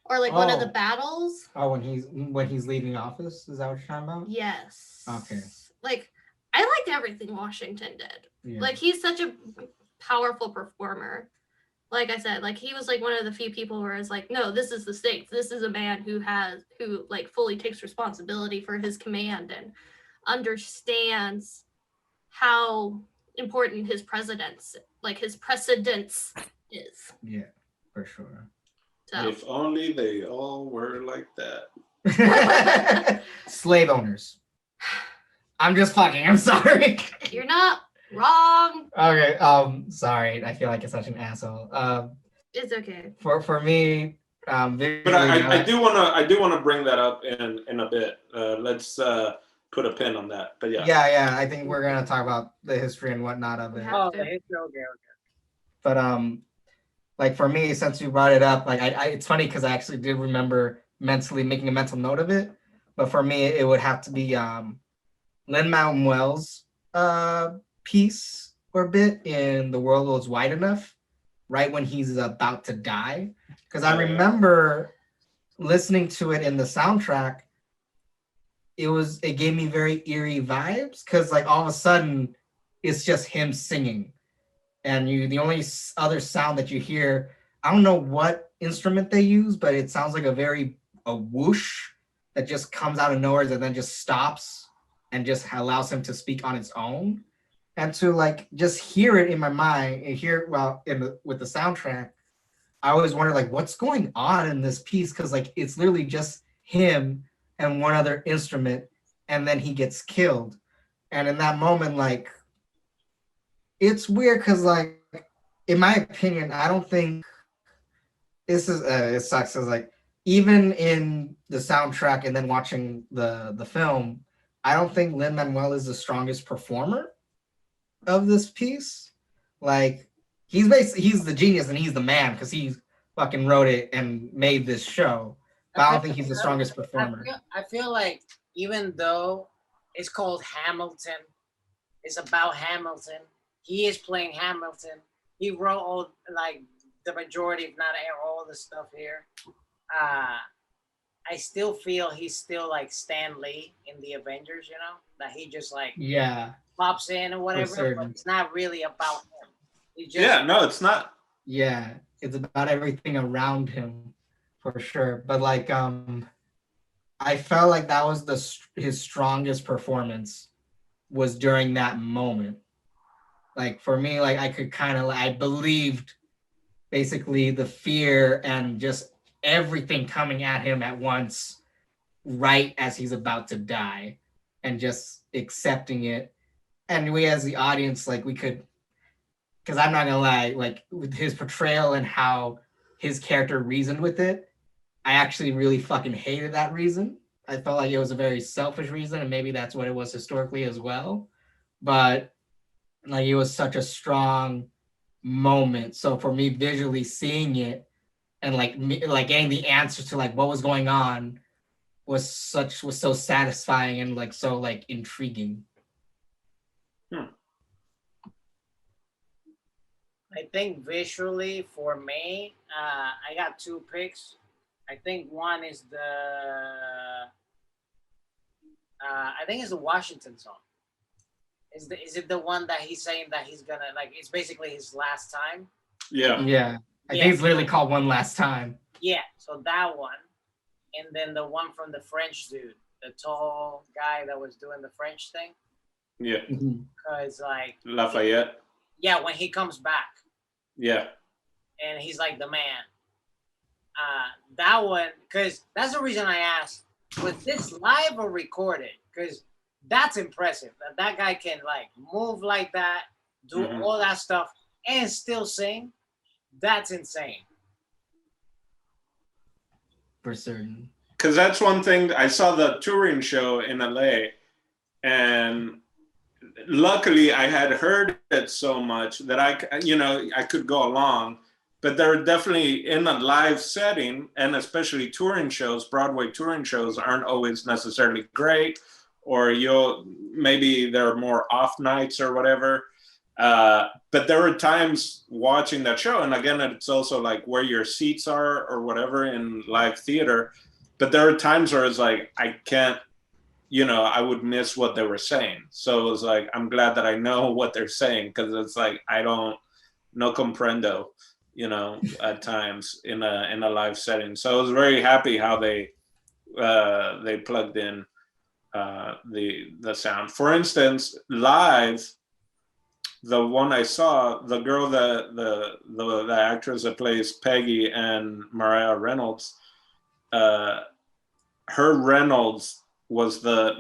[SPEAKER 3] or like one of the
[SPEAKER 1] Oh.
[SPEAKER 3] battles.
[SPEAKER 1] Oh, when he's leaving office, is that what you're talking about?
[SPEAKER 3] Yes.
[SPEAKER 1] Okay.
[SPEAKER 3] Like I liked everything Washington did.
[SPEAKER 1] Yeah.
[SPEAKER 3] Like he's such a powerful performer. Like I said, like he was like one of the few people where it's like, no, this is the stakes. This is a man who like fully takes responsibility for his command and understands how important his precedence is.
[SPEAKER 1] Yeah, for sure.
[SPEAKER 3] So
[SPEAKER 2] If only they all were like that.
[SPEAKER 1] Slave owners. I'm just fucking. I'm sorry.
[SPEAKER 3] you're not wrong.
[SPEAKER 1] Okay. Sorry. I feel like it's such an asshole.
[SPEAKER 3] It's okay.
[SPEAKER 1] For me,
[SPEAKER 2] But
[SPEAKER 1] visually,
[SPEAKER 2] I do wanna bring that up in a bit. Let's put a pin on that. But yeah.
[SPEAKER 1] yeah. I think we're gonna talk about the history and whatnot of it.
[SPEAKER 3] Yeah.
[SPEAKER 5] Oh, the history. Okay.
[SPEAKER 1] But like for me, since you brought it up, like I it's funny because I actually did remember mentally making a mental note of it. But for me, it would have to be Lin-Manuel's piece or bit in The World Was Wide Enough, right when he's about to die. Because I remember listening to it in the soundtrack. It gave me very eerie vibes because like all of a sudden it's just him singing. And the only other sound that you hear, I don't know what instrument they use, but it sounds like a whoosh that just comes out of nowhere and then just stops and just allows him to speak on its own. And to like just hear it in my mind and with the soundtrack, I always wonder like what's going on in this piece because like it's literally just him and one other instrument, and then he gets killed. And in that moment, like it's weird because like in my opinion, I don't think this is it sucks because like even in the soundtrack and then watching the film, I don't think Lin-Manuel is the strongest performer of this piece. Like he's the genius and he's the man because he fucking wrote it and made this show. But I don't think he's the strongest performer.
[SPEAKER 5] I feel like even though it's called Hamilton, it's about Hamilton. He is playing Hamilton. He wrote all like the majority, if not all the stuff here. I still feel he's still like Stan Lee in the Avengers, you know, that he just like pops in or whatever, but it's not really about him.
[SPEAKER 2] No, it's not.
[SPEAKER 1] Yeah, it's about everything around him for sure. But like, I felt like that was his strongest performance was during that moment. Like for me, like I could kind of I believed basically the fear and just everything coming at him at once right as he's about to die and just accepting it. And we as the audience, like we could, because I'm not gonna lie, like with his portrayal and how his character reasoned with it, I actually really fucking hated that reason. I felt like it was a very selfish reason, and maybe that's what it was historically as well. But like it was such a strong moment. So for me, visually seeing it and like getting the answer to like what was going on was so satisfying and like so like intriguing.
[SPEAKER 5] I think visually for me, I got two picks. I think one is I think it's the Washington song. Is it the one that he's saying that he's gonna like? It's basically his last time.
[SPEAKER 1] Yeah. I think it's literally called One Last Time.
[SPEAKER 5] Yeah, so that one, and then the one from the French dude, the tall guy that was doing the French thing.
[SPEAKER 2] Yeah.
[SPEAKER 5] Because like
[SPEAKER 2] Lafayette.
[SPEAKER 5] Yeah, when he comes back.
[SPEAKER 2] Yeah.
[SPEAKER 5] And he's like the man. That one, because that's the reason I asked, was this live or recorded? Because that's impressive. That guy can like move like that, do all that stuff, and still sing. That's insane.
[SPEAKER 1] For certain.
[SPEAKER 2] Because that's one thing. I saw the touring show in LA, and luckily I had heard it so much that I could go along. but they're definitely in a live setting, and especially touring shows, Broadway touring shows aren't always necessarily great, or maybe there are more off nights or whatever. But there were times watching that show, and again, it's also like where your seats are or whatever in live theater. But there are times where it's like, I can't, I would miss what they were saying. So it was like, I'm glad that I know what they're saying, because it's like, no comprendo, at times in a live setting. So I was very happy how they plugged in the sound. For instance, live, the one I saw, the girl the actress that plays Peggy and Mariah Reynolds, her Reynolds was the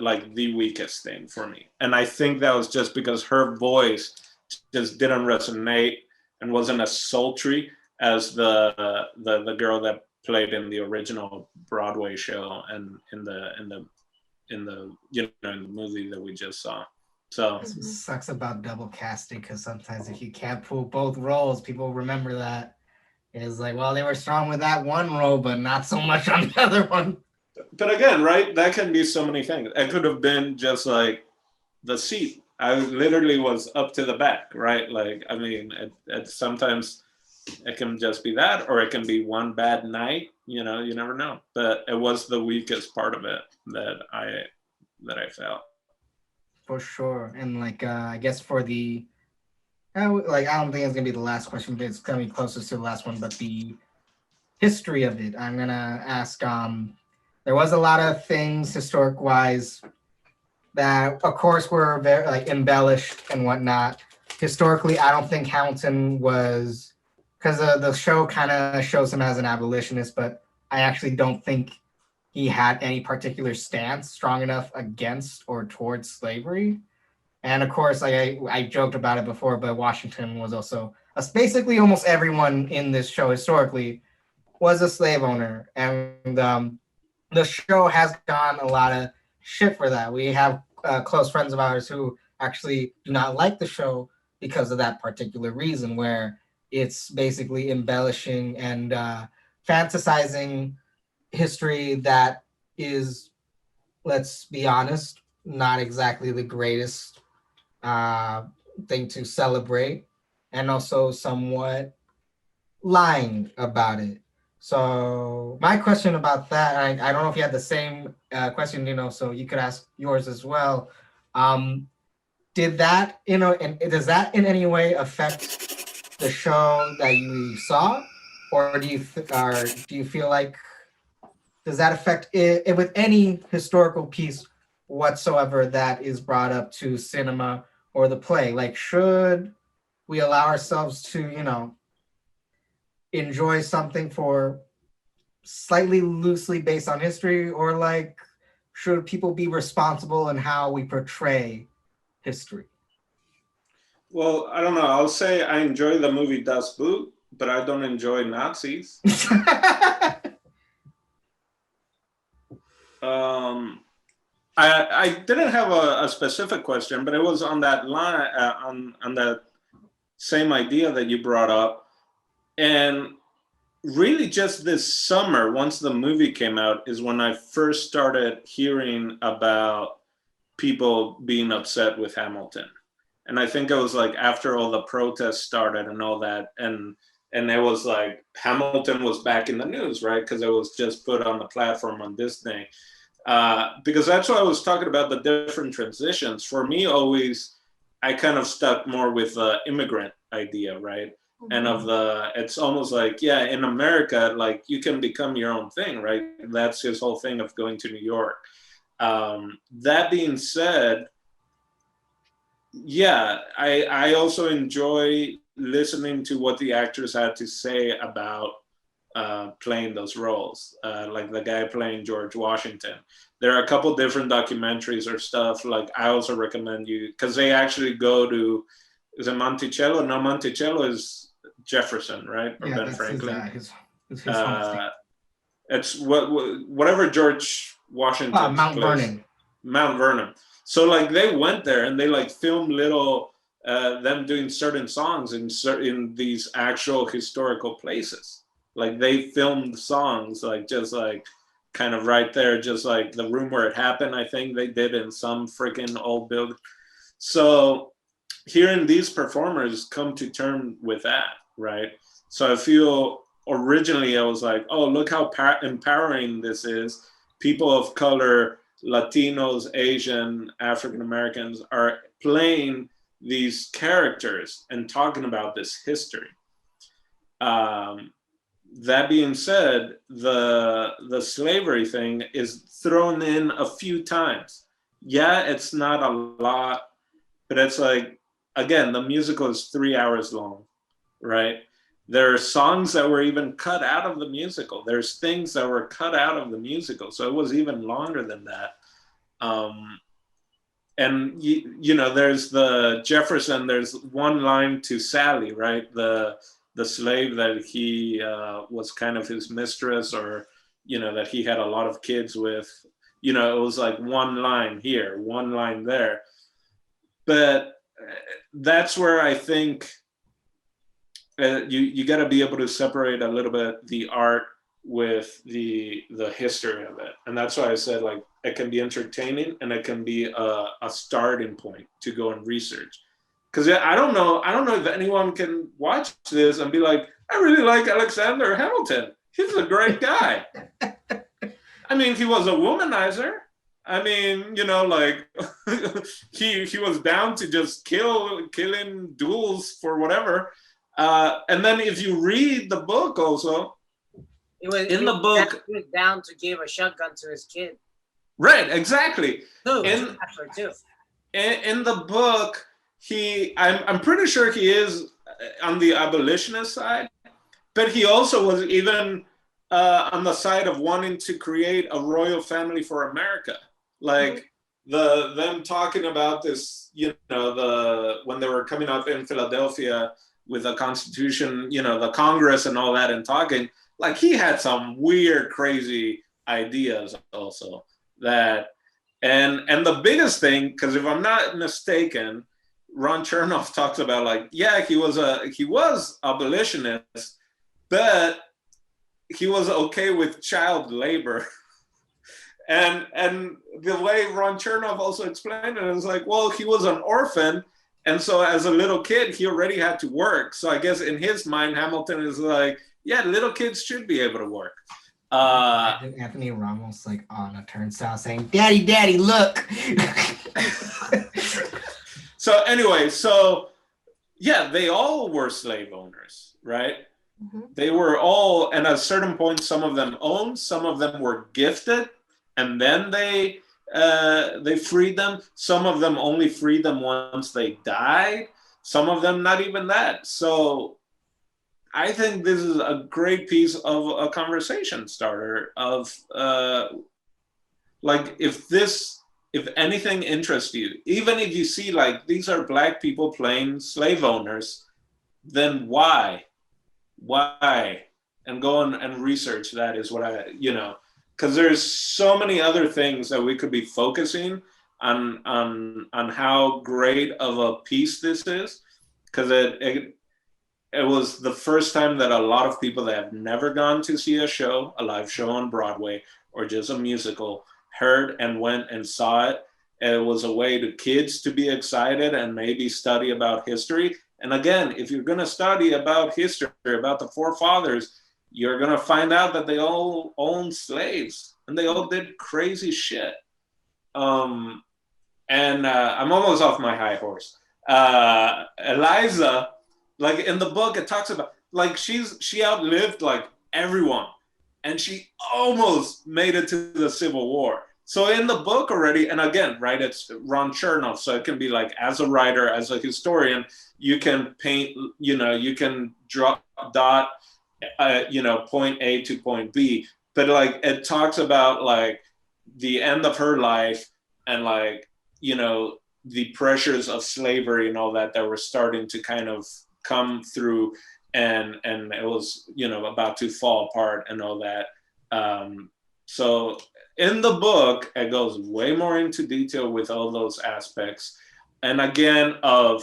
[SPEAKER 2] weakest thing for me. And I think that was just because her voice just didn't resonate and wasn't as sultry as the girl that played in the original Broadway show and in the movie that we just saw. So
[SPEAKER 1] That's what sucks about double casting, because sometimes if you can't pull both roles, people remember that. It's like, well, they were strong with that one role, but not so much on the other one.
[SPEAKER 2] But again, right, that can be so many things. It could have been just like the seat. I literally was up to the back, right? Like, I mean, sometimes it can just be that, or it can be one bad night. You never know. But it was the weakest part of it that I felt.
[SPEAKER 1] For sure. And I guess for the, I don't think it's gonna be the last question, but it's gonna be closest to the last one. But the history of it, I'm gonna ask. There was a lot of things historic wise that, of course, were very embellished and whatnot. Historically, I don't think Hamilton was, because the show kind of shows him as an abolitionist, but I actually don't think he had any particular stance strong enough against or towards slavery. And of course, I joked about it before, but Washington was also basically almost everyone in this show historically was a slave owner. And the show has gotten a lot of shit for that. We have close friends of ours who actually do not like the show because of that particular reason, where it's basically embellishing and fantasizing history that is, let's be honest, not exactly the greatest thing to celebrate, and also somewhat lying about it. So my question about that, I don't know if you had the same question, so you could ask yours as well. Did that, and does that in any way affect the show that you saw, or do you feel like, does that affect it with any historical piece whatsoever that is brought up to cinema or the play? Like, should we allow ourselves to, enjoy something for slightly loosely based on history, or should people be responsible in how we portray history?
[SPEAKER 2] Well, I don't know. I'll say I enjoy the movie Das Boot, but I don't enjoy Nazis. I didn't have a specific question, but it was on that line, on that same idea that you brought up. And really just this summer, once the movie came out, is when I first started hearing about people being upset with Hamilton. And I think it was after all the protests started and all that, and it was Hamilton was back in the news, right? Because it was just put on the platform on Disney. Because that's what I was talking about, the different transitions. For me, always, I kind of stuck more with the immigrant idea, right? Mm-hmm. And it's almost in America, you can become your own thing, right? That's his whole thing of going to New York. That being said, I also enjoy listening to what the actors had to say about playing those roles, like the guy playing George Washington. There are a couple different documentaries or stuff. I also recommend you, because they actually go to, is it Monticello? No, Monticello is Jefferson, right? Or Ben Franklin.
[SPEAKER 1] His
[SPEAKER 2] it's whatever George Washington
[SPEAKER 1] Mount Vernon.
[SPEAKER 2] Mount Vernon. So they went there and they filmed little them doing certain songs in these actual historical places. Like they filmed songs like just like kind of right there, just like the room where it happened. I think they did in some freaking old building. So hearing these performers come to terms with that, right? So I feel originally I was like, oh, look how empowering this is. People of color, Latinos, Asian, African Americans are playing these characters and talking about this history. That being said, the slavery thing is thrown in a few times. Yeah, it's not a lot, but it's like, again, the musical is 3 hours long, right? There are songs that were even cut out of the musical. There's things that were cut out of the musical, so it was even longer than that. And you know, there's the Jefferson. There's one line to Sally, right? The slave that he was kind of his mistress, or you know, that he had a lot of kids with. You know, it was like one line here, one line there. But that's where I think you got to be able to separate a little bit the art with the history of it, and that's why I said like it can be entertaining and it can be a starting point to go and research. Because I don't know if anyone can watch this and be like, I really like Alexander Hamilton. He's a great guy. I mean, he was a womanizer. I mean, you know, like he was down to just killing duels for whatever. And then if you read the book also,
[SPEAKER 5] He was down to give a shotgun to his kid.
[SPEAKER 2] Right, exactly.
[SPEAKER 5] In
[SPEAKER 2] the book, I'm pretty sure he is on the abolitionist side, but he also was even on the side of wanting to create a royal family for America. Like them talking about this, you know, when they were coming up in Philadelphia with the Constitution, you know, the Congress and all that, and talking, like he had some weird, crazy ideas also. That and the biggest thing, because if I'm not mistaken, Ron Chernow talks about like, yeah, he was abolitionist, but he was okay with child labor. and the way Ron Chernow also explained it is like, well, he was an orphan, and so as a little kid he already had to work. So I guess in his mind, Hamilton is like, yeah, little kids should be able to work.
[SPEAKER 1] Anthony Ramos like on a turnstile saying, "Daddy, Daddy, look."
[SPEAKER 2] So anyway, so yeah, they all were slave owners, right? Mm-hmm. They were all, and at a certain point, some of them owned, some of them were gifted, and then they freed them. Some of them only freed them once they died. Some of them not even that. So I think this is a great piece of a conversation starter of like, if anything interests you, even if you see like these are Black people playing slave owners, then why? And go and research that is what I, you know, because there's so many other things that we could be focusing on how great of a piece this is, because it was the first time that a lot of people that have never gone to see a live show on Broadway or just a musical, heard and went and saw it. And it was a way to kids to be excited and maybe study about history. And again, if you're going to study about history, about the forefathers, you're going to find out that they all owned slaves and they all did crazy shit. And I'm almost off my high horse. Eliza, like in the book, it talks about like she outlived like everyone, and she almost made it to the Civil War. So in the book already, and again, right, it's Ron Chernow, so it can be like, as a writer, as a historian, you can paint, you know, you can dot, you know, point A to point B, but like it talks about like the end of her life and like, you know, the pressures of slavery and all that were starting to kind of come through, and it was, you know, about to fall apart and all that. So in the book, it goes way more into detail with all those aspects, and again, of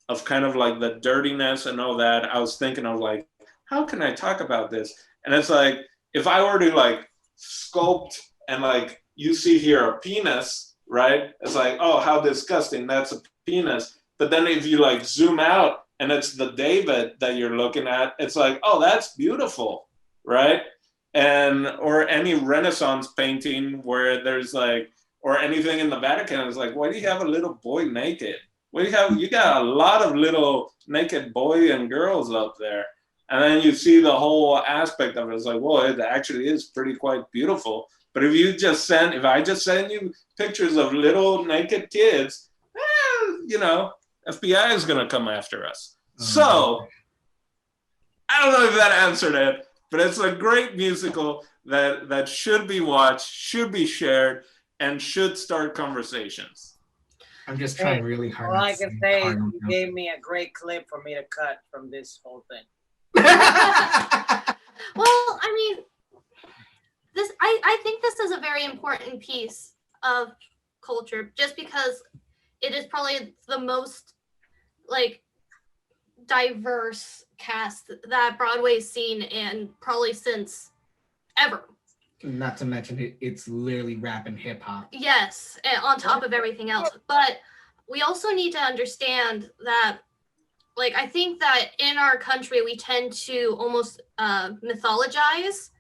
[SPEAKER 2] of kind of like the dirtiness and all that, I was thinking of like, how can I talk about this? And it's like, if I were to like sculpt and like, you see here a penis, right? It's like, oh, how disgusting, that's a penis. But then if you like zoom out and it's the David that you're looking at, it's like, oh, that's beautiful, right? And, or any Renaissance painting where there's like, or anything in the Vatican, it's like, why do you have a little boy naked? What do you have? You got a lot of little naked boys and girls up there. And then you see the whole aspect of it. It's like, well, it actually is pretty quite beautiful. But if I just send you pictures of little naked kids, you know, FBI is gonna come after us. So I don't know if that answered it, but it's a great musical that should be watched, should be shared, and should start conversations.
[SPEAKER 1] I'm just trying really hard.
[SPEAKER 5] All I can say is you gave me a great clip for me to cut from this whole thing.
[SPEAKER 3] Well, I mean, I think this is a very important piece of culture, just because it is probably the most like diverse cast that Broadway's seen in probably since ever.
[SPEAKER 1] Not to mention it's literally rap and hip hop.
[SPEAKER 3] Yes, on top of everything else. But we also need to understand that, like, I think that in our country we tend to almost mythologize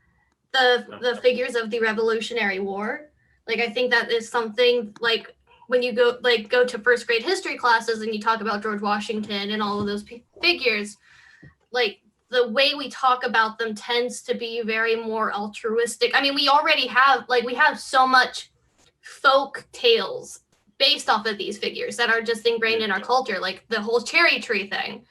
[SPEAKER 3] the figures of the Revolutionary War. Like, I think that is something, like, when you go to first grade history classes and you talk about George Washington and all of those figures, like, the way we talk about them tends to be very more altruistic. I mean, we already have, like, we have so much folk tales based off of these figures that are just ingrained in our culture, like the whole cherry tree thing.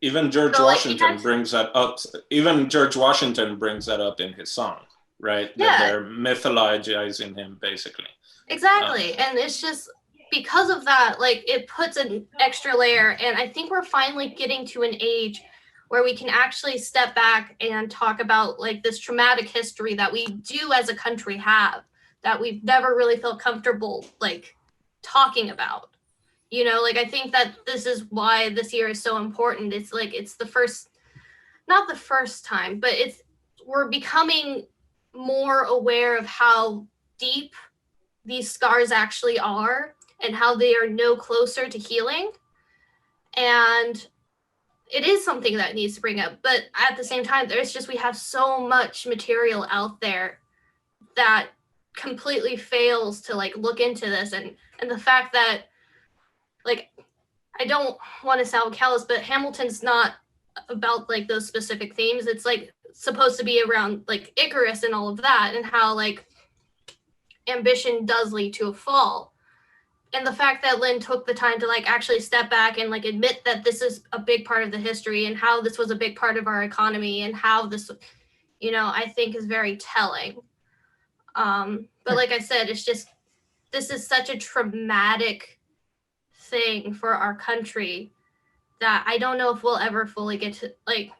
[SPEAKER 2] Even George Washington brings that up. Even George Washington brings that up in his song, right?
[SPEAKER 3] Yeah.
[SPEAKER 2] That they're mythologizing him, basically.
[SPEAKER 3] Exactly. And it's just because of that, like, it puts an extra layer. And I think we're finally getting to an age where we can actually step back and talk about, like, this traumatic history that we do as a country have, that we've never really felt comfortable, like, talking about. You know, like, I think that this is why this year is so important. It's like, it's the first, not the first time, but we're becoming more aware of how deep these scars actually are and how they are no closer to healing. And it is something that needs to bring up. But at the same time, we have so much material out there that completely fails to, like, look into this. And the fact that, like, I don't want to sound callous, but Hamilton's not about, like, those specific themes. It's, like, supposed to be around, like, Icarus and all of that, and how, like, ambition does lead to a fall. And the fact that Lin took the time to, like, actually step back and, like, admit that this is a big part of the history and how this was a big part of our economy and how this, you know, I think is very telling. But like I said, it's just, this is such a traumatic thing for our country that I don't know if we'll ever fully get to, like,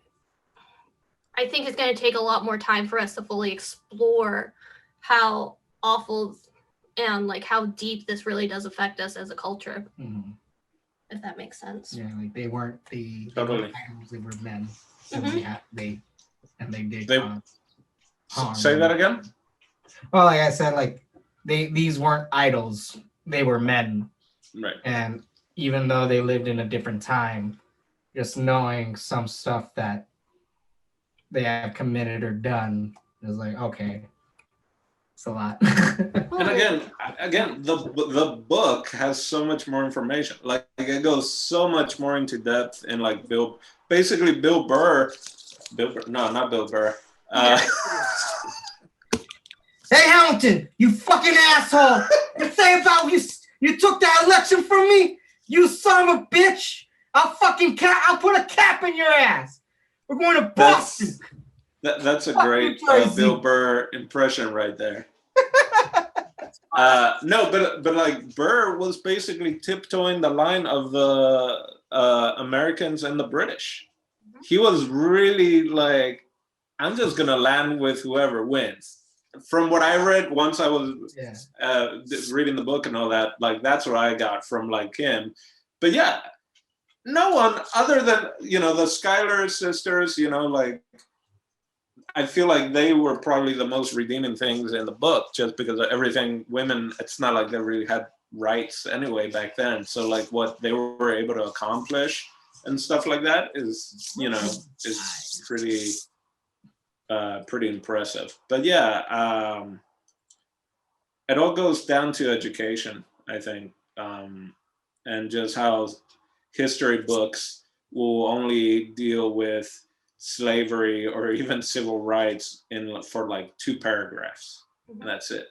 [SPEAKER 3] I think it's going to take a lot more time for us to fully explore how awful and, like, how deep this really does affect us as a culture.
[SPEAKER 1] Mm-hmm.
[SPEAKER 3] If that makes sense.
[SPEAKER 1] Yeah, like, they weren't
[SPEAKER 2] Totally.
[SPEAKER 1] items, they were men. And
[SPEAKER 3] Mhm.
[SPEAKER 1] they did harm.
[SPEAKER 2] Say that again?
[SPEAKER 1] Well, like I said, like, these weren't idols, they were men.
[SPEAKER 2] Right.
[SPEAKER 1] And even though they lived in a different time, just knowing some stuff that they have committed or done is like, okay, it's a lot.
[SPEAKER 2] And again, the book has so much more information. Like, it goes so much more into depth in, like, Bill Burr. No, not Bill Burr.
[SPEAKER 1] Hey, Hamilton, you fucking asshole! You say about you took that election from me? You son of a bitch! I'll put a cap in your ass. We're going to Boston.
[SPEAKER 2] That's a great Bill Burr impression right there. No, but like, Burr was basically tiptoeing the line of the Americans and the British. He was really like, I'm just gonna land with whoever wins. From what I read, once I was reading the book and all that, like, that's what I got from, like, him. but yeah, no one other than, the Schuyler sisters, like, I feel like they were probably the most redeeming things in the book, just because of everything women, it's not like they really had rights anyway back then. So like what they were able to accomplish and stuff like that is, is pretty impressive. But yeah, it all goes down to education, I think, and just how history books will only deal with slavery or even civil rights for like 2 paragraphs, and that's it.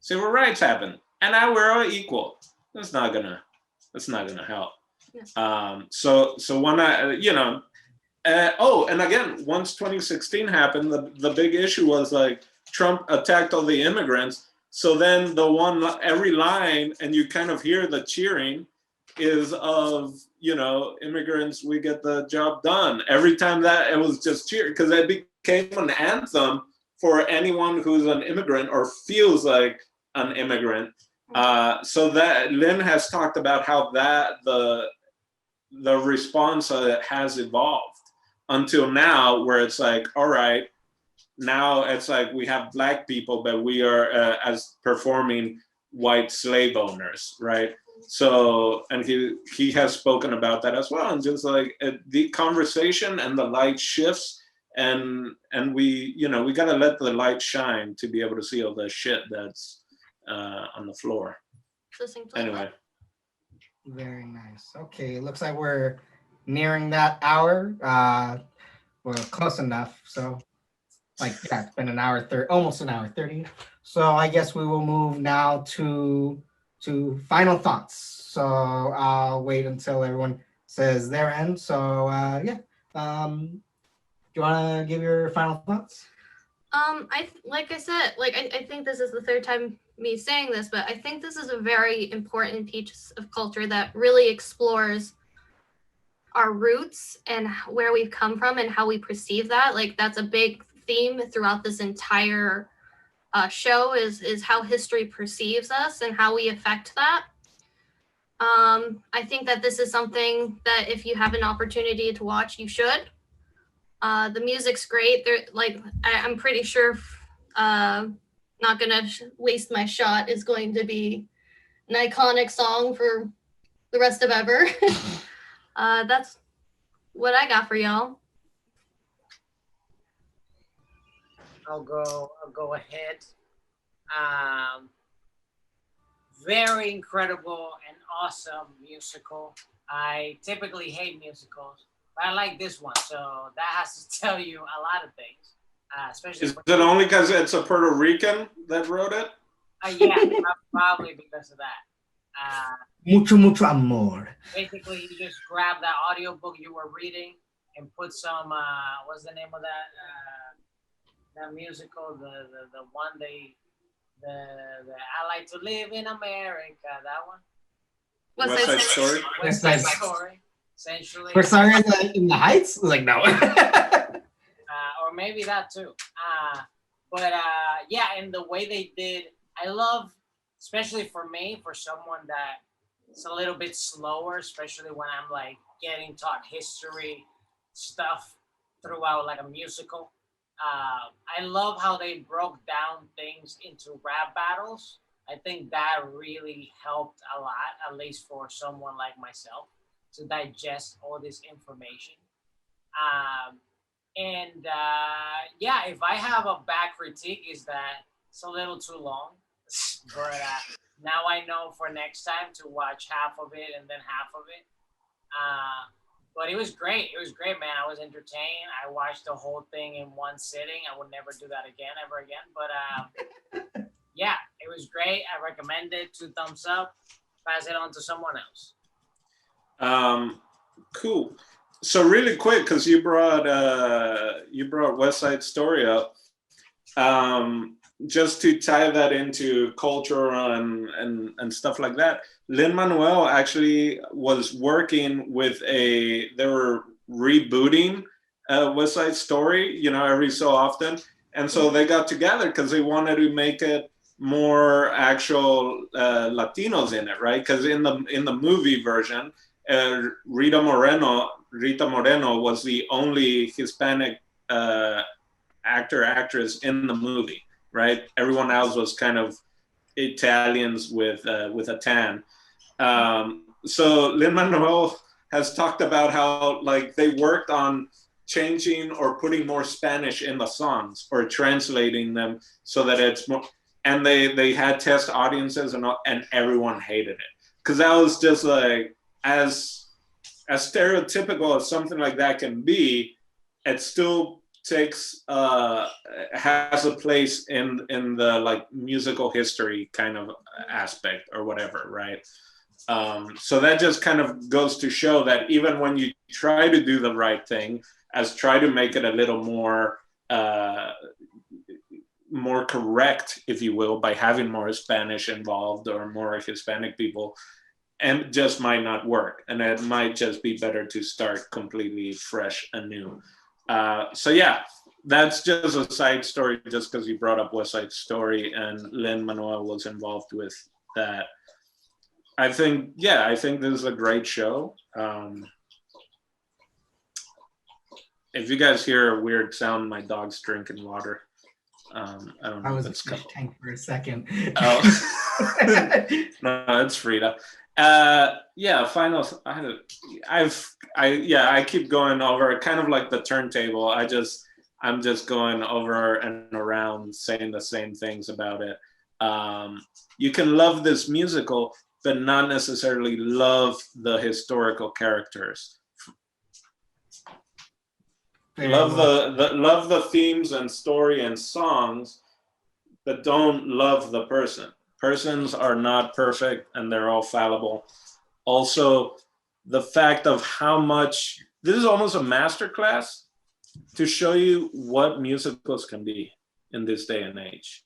[SPEAKER 2] Civil rights happened, and now we're all equal. That's not gonna help. Yeah. So when and again, once 2016 happened, the big issue was like Trump attacked all the immigrants. So then every line, and you kind of hear the cheering, is of, immigrants, we get the job done. Every time that, it was just cheer, because it became an anthem for anyone who's an immigrant or feels like an immigrant. So that Lin has talked about how that the response has evolved until now, where it's like, all right, now it's like we have Black people, but we are as performing white slave owners, right? So, and he has spoken about that as well, and just like the conversation and the light shifts, and we we gotta let the light shine to be able to see all the shit that's on the floor. Anyway,
[SPEAKER 1] very nice. Okay, it looks like we're nearing that hour. We're close enough. So, like, yeah, it's been an hour 30, almost an hour 30. So I guess we will move now to final thoughts. So I'll wait until everyone says their end. So yeah, do you want to give your final thoughts?
[SPEAKER 3] I think this is the third time me saying this, but I think this is a very important piece of culture that really explores our roots and where we've come from and how we perceive that. Like, that's a big theme throughout this entire show is how history perceives us and how we affect that. I think that this is something that if you have an opportunity to watch, you should. The music's great. I'm pretty sure Not Gonna Waste My Shot is going to be an iconic song for the rest of ever. That's what I got for y'all.
[SPEAKER 5] I'll go ahead. Very incredible and awesome musical. I typically hate musicals, but I like this one, so that has to tell you a lot of things. Especially
[SPEAKER 2] is it only because it's a Puerto Rican that wrote it?
[SPEAKER 5] Yeah, probably because of that.
[SPEAKER 1] Mucho amor.
[SPEAKER 5] Basically, you just grab that audiobook you were reading and put some what's the name of that musical, the one the I Like to Live in America, that one.
[SPEAKER 2] West Side Story.
[SPEAKER 5] West Side Story. Essentially.
[SPEAKER 1] We're sorry in the Heights? Like, no.
[SPEAKER 5] Or maybe that too. But yeah, and the way they did, I love, especially for me, for someone that it's a little bit slower, especially when I'm like getting taught history stuff throughout like a musical. I love how they broke down things into rap battles. I think that really helped a lot, at least for someone like myself, to digest all this information. Yeah, if I have a bad critique, is that it's a little too long. But now I know for next time to watch half of it and then half of it. But it was great. It was great, man. I was entertained. I watched the whole thing in one sitting. I would never do that again, ever again. But yeah, it was great. I recommend it. 2 thumbs up. Pass it on to someone else.
[SPEAKER 2] Cool. So really quick, because you brought West Side Story up. Just to tie that into culture and stuff like that, Lin-Manuel actually was working with they were rebooting West Side Story, every so often. And so they got together because they wanted to make it more actual Latinos in it, right? Because in the movie version, Rita Moreno was the only Hispanic actress in the movie, right? Everyone else was kind of Italians with a tan. So Lin-Manuel has talked about how like they worked on changing or putting more Spanish in the songs or translating them so that it's more. And they had test audiences and everyone hated it because that was just like as stereotypical as something like that can be. It still takes has a place in the like musical history kind of aspect or whatever, right? So that just kind of goes to show that even when you try to do the right thing, as try to make it a little more more correct, if you will, by having more Spanish involved or more Hispanic people, and just might not work, and it might just be better to start completely fresh anew. So yeah, that's just a side story, just because you brought up West Side Story and Lin-Manuel was involved with that. I think this is a great show. If you guys hear a weird sound, my dog's drinking water. I don't know
[SPEAKER 1] I
[SPEAKER 2] if
[SPEAKER 1] was
[SPEAKER 2] it's
[SPEAKER 1] a fish tank for a second.
[SPEAKER 2] Oh. No, it's Frida. Yeah, final. I keep going over kind of like the turntable. I'm just going over and around saying the same things about it. You can love this musical, but not necessarily love the historical characters. Love love the themes and story and songs, but don't love the person. Persons are not perfect and they're all fallible. Also, the fact of how much this is almost a masterclass to show you what musicals can be in this day and age,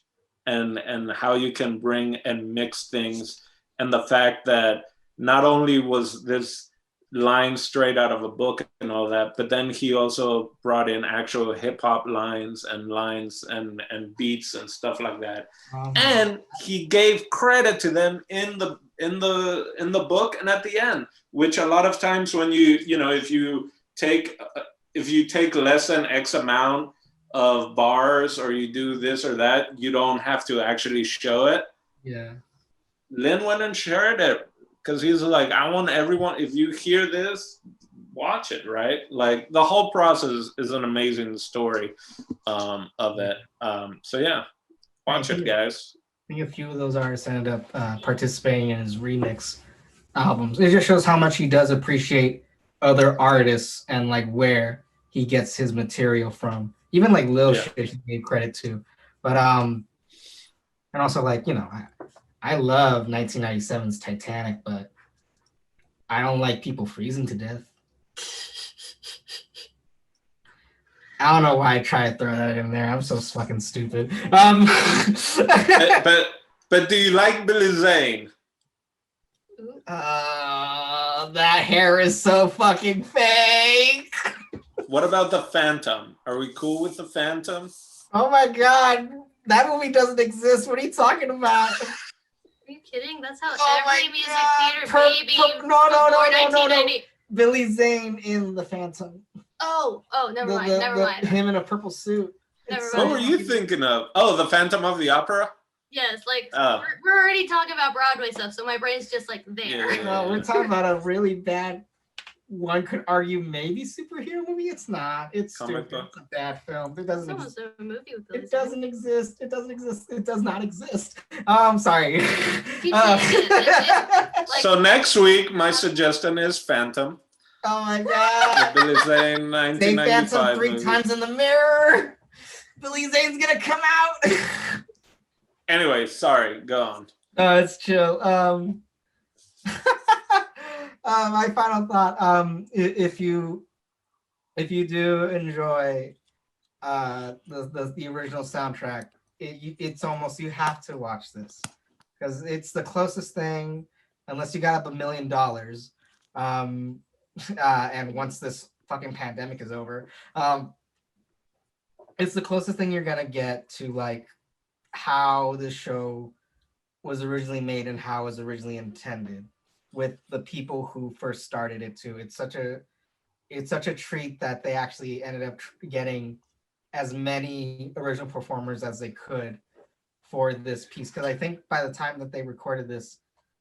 [SPEAKER 2] and how you can bring and mix things, and the fact that not only was this lines straight out of a book and all that, but then he also brought in actual hip hop lines and beats and stuff like that. And he gave credit to them in the book and at the end, which a lot of times when if you take less than X amount of bars or you do this or that, you don't have to actually show it.
[SPEAKER 1] Yeah.
[SPEAKER 2] Lin went and shared it, because he's like, I want everyone, if you hear this, watch it, right? Like the whole process is an amazing story of it. So yeah, watch it, guys.
[SPEAKER 1] I think a few of those artists ended up participating in his remix albums. It just shows how much he does appreciate other artists and like where he gets his material from. Even like little shit he gave credit to. But and also like, I love 1997's Titanic, but I don't like people freezing to death. I don't know why I try to throw that in there. I'm so fucking stupid.
[SPEAKER 2] But do you like Billy Zane?
[SPEAKER 1] That hair is so fucking fake.
[SPEAKER 2] What about the Phantom? Are we cool with the Phantom?
[SPEAKER 1] Oh my god, that movie doesn't exist. What are you talking about?
[SPEAKER 3] Are you kidding? That's how every music theater baby
[SPEAKER 1] no. Billy Zane in The Phantom.
[SPEAKER 3] Oh, never mind.
[SPEAKER 1] Him in a purple suit.
[SPEAKER 2] What were you thinking of? Oh, The Phantom of the Opera?
[SPEAKER 3] Yes, like we're already talking about Broadway stuff, so my brain's just like there.
[SPEAKER 2] Yeah.
[SPEAKER 1] No, we're talking about a really bad, one could argue maybe superhero movie. It's not. It's stupid. It's a bad film. It doesn't exist.
[SPEAKER 3] A movie with
[SPEAKER 1] it doesn't exist. It doesn't exist. It does not exist. Sorry.
[SPEAKER 2] So next week, my suggestion is Phantom.
[SPEAKER 1] Oh my god.
[SPEAKER 2] Billy Zane, 1995
[SPEAKER 1] Phantom 3 times in the mirror. Billy Zane's gonna come out.
[SPEAKER 2] Anyway, sorry, go on.
[SPEAKER 1] It's chill. My final thought, if you do enjoy the original soundtrack, it's almost, you have to watch this because it's the closest thing, unless you got up $1 million, and once this fucking pandemic is over, it's the closest thing you're gonna get to like how the show was originally made and how it was originally intended. with the people who first started it too. It's such a treat that they actually ended up getting as many original performers as they could for this piece. Because I think by the time that they recorded this,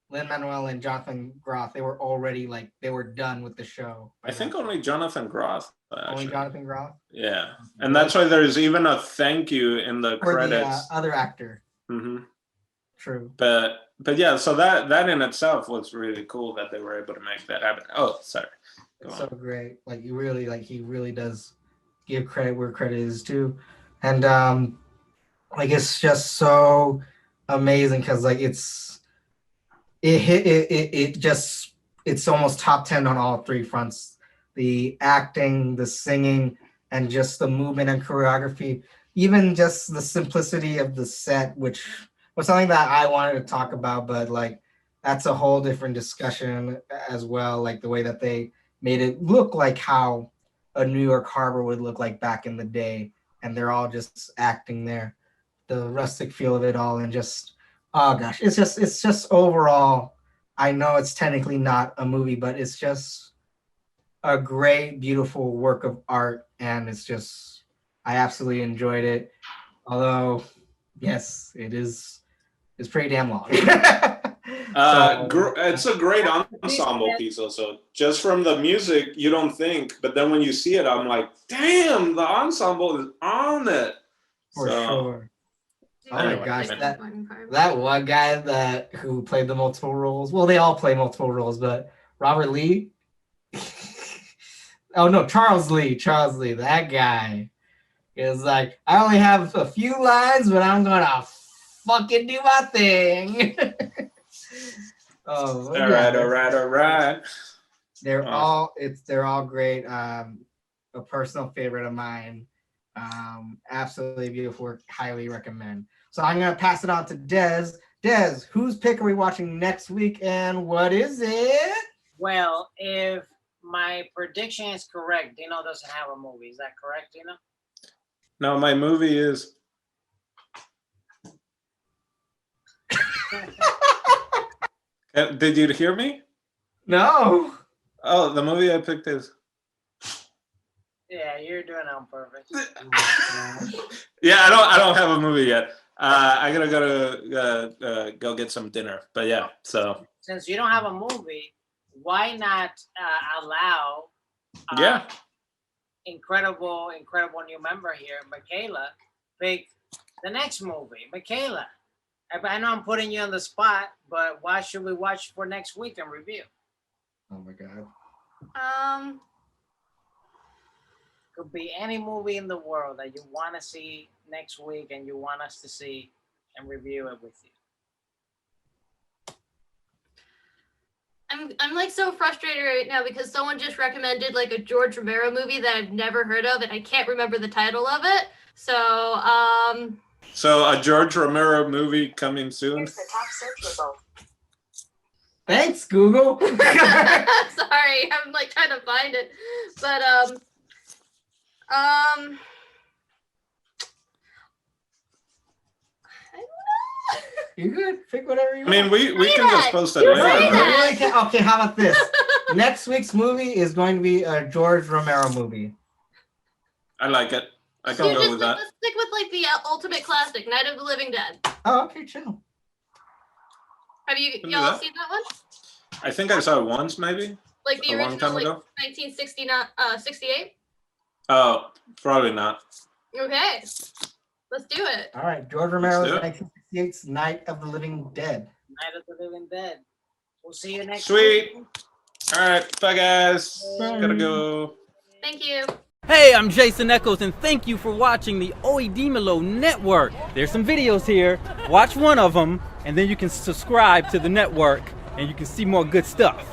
[SPEAKER 1] Lin-Manuel and Jonathan Groff, they were already like they were done with the show.
[SPEAKER 2] I think only Jonathan Groff.
[SPEAKER 1] Only Jonathan Groff.
[SPEAKER 2] Yeah, and that's why there's even a thank you in the
[SPEAKER 1] For
[SPEAKER 2] credits.
[SPEAKER 1] the other actor.
[SPEAKER 2] Mm-hmm.
[SPEAKER 1] True.
[SPEAKER 2] But yeah, so that in itself was really cool that they were able to make that happen. Oh, sorry.
[SPEAKER 1] It's so great. Like he really does give credit where credit is due, and like it's just so amazing because like it's almost top 10 on all three fronts: the acting, the singing, and just the movement and choreography. Even just the simplicity of the set, which was something that I wanted to talk about, but like that's a whole different discussion as well. Like the way that they made it look like how a New York harbor would look like back in the day, and they're all just acting there. The rustic feel of it all, and just oh gosh, it's just overall. I know it's technically not a movie, but it's just a great, beautiful work of art, and I absolutely enjoyed it. Although, yes, it's pretty damn long.
[SPEAKER 2] It's a great ensemble piece also. Just from the music, you don't think, but then when you see it, I'm like, damn, the ensemble is on it.
[SPEAKER 1] For sure. Oh
[SPEAKER 2] Anyway,
[SPEAKER 1] my gosh, that one guy who played the multiple roles. Well, they all play multiple roles, but Robert Lee. Oh no, Charles Lee. That guy is like, I only have a few lines, but I'm gonna fucking do my thing.
[SPEAKER 2] All right.
[SPEAKER 1] They're all great. A personal favorite of mine. Absolutely beautiful work. Highly recommend. So I'm gonna pass it on to Des. Des, whose pick are we watching next week, and what is it?
[SPEAKER 5] Well, if my prediction is correct, Dino doesn't have a movie. Is that correct, Dino?
[SPEAKER 2] No, my movie is. Did you hear me?
[SPEAKER 1] No.
[SPEAKER 2] Oh, the movie I picked is.
[SPEAKER 5] Yeah, you're doing it on purpose.
[SPEAKER 2] Yeah, I don't have a movie yet. I gotta go get some dinner. But yeah, so.
[SPEAKER 5] Since you don't have a movie, why not allow?
[SPEAKER 2] Yeah.
[SPEAKER 5] Incredible new member here, Michaela, pick the next movie. Michaela, I know I'm putting you on the spot, but why should we watch for next week and review?
[SPEAKER 1] Oh my god.
[SPEAKER 5] Could be any movie in the world that you want to see next week and you want us to see and review it with you.
[SPEAKER 3] I'm like so frustrated right now because someone just recommended like a George Romero movie that I've never heard of and I can't remember the title of it. So
[SPEAKER 2] So a George Romero movie coming soon.
[SPEAKER 6] Here's the top search result.
[SPEAKER 1] Thanks, Google.
[SPEAKER 3] Sorry, I'm like trying to find it. But I don't know.
[SPEAKER 1] You good? Pick whatever you
[SPEAKER 2] I
[SPEAKER 1] want.
[SPEAKER 2] mean, we can just post that
[SPEAKER 3] You
[SPEAKER 2] later.
[SPEAKER 3] say that.
[SPEAKER 1] Really okay, how about this? Next week's movie is going to be a George Romero movie.
[SPEAKER 2] I like it. I can
[SPEAKER 3] You
[SPEAKER 2] go
[SPEAKER 3] just
[SPEAKER 2] with that.
[SPEAKER 3] stick with like the ultimate classic, Night of the Living Dead.
[SPEAKER 1] Oh, okay, chill.
[SPEAKER 3] Have
[SPEAKER 2] do
[SPEAKER 3] y'all
[SPEAKER 2] that.
[SPEAKER 3] seen that one?
[SPEAKER 2] I think I saw it once, maybe
[SPEAKER 3] Like the
[SPEAKER 2] a long
[SPEAKER 3] original,
[SPEAKER 2] time
[SPEAKER 3] like
[SPEAKER 2] ago.
[SPEAKER 3] 1968?
[SPEAKER 2] Oh, probably not.
[SPEAKER 3] Okay, let's do it.
[SPEAKER 1] All right, George Romero's
[SPEAKER 2] Let's do
[SPEAKER 1] 1968's Night of the Living Dead.
[SPEAKER 5] Night of the Living Dead. We'll see you next
[SPEAKER 2] Sweet.
[SPEAKER 5] week.
[SPEAKER 2] All right, bye guys.
[SPEAKER 1] Bye.
[SPEAKER 2] Gotta go.
[SPEAKER 3] Thank you.
[SPEAKER 7] Hey, I'm Jason Echoes, and thank you for watching the Oye Network. There's some videos here. Watch one of them, and then you can subscribe to the network, and you can see more good stuff.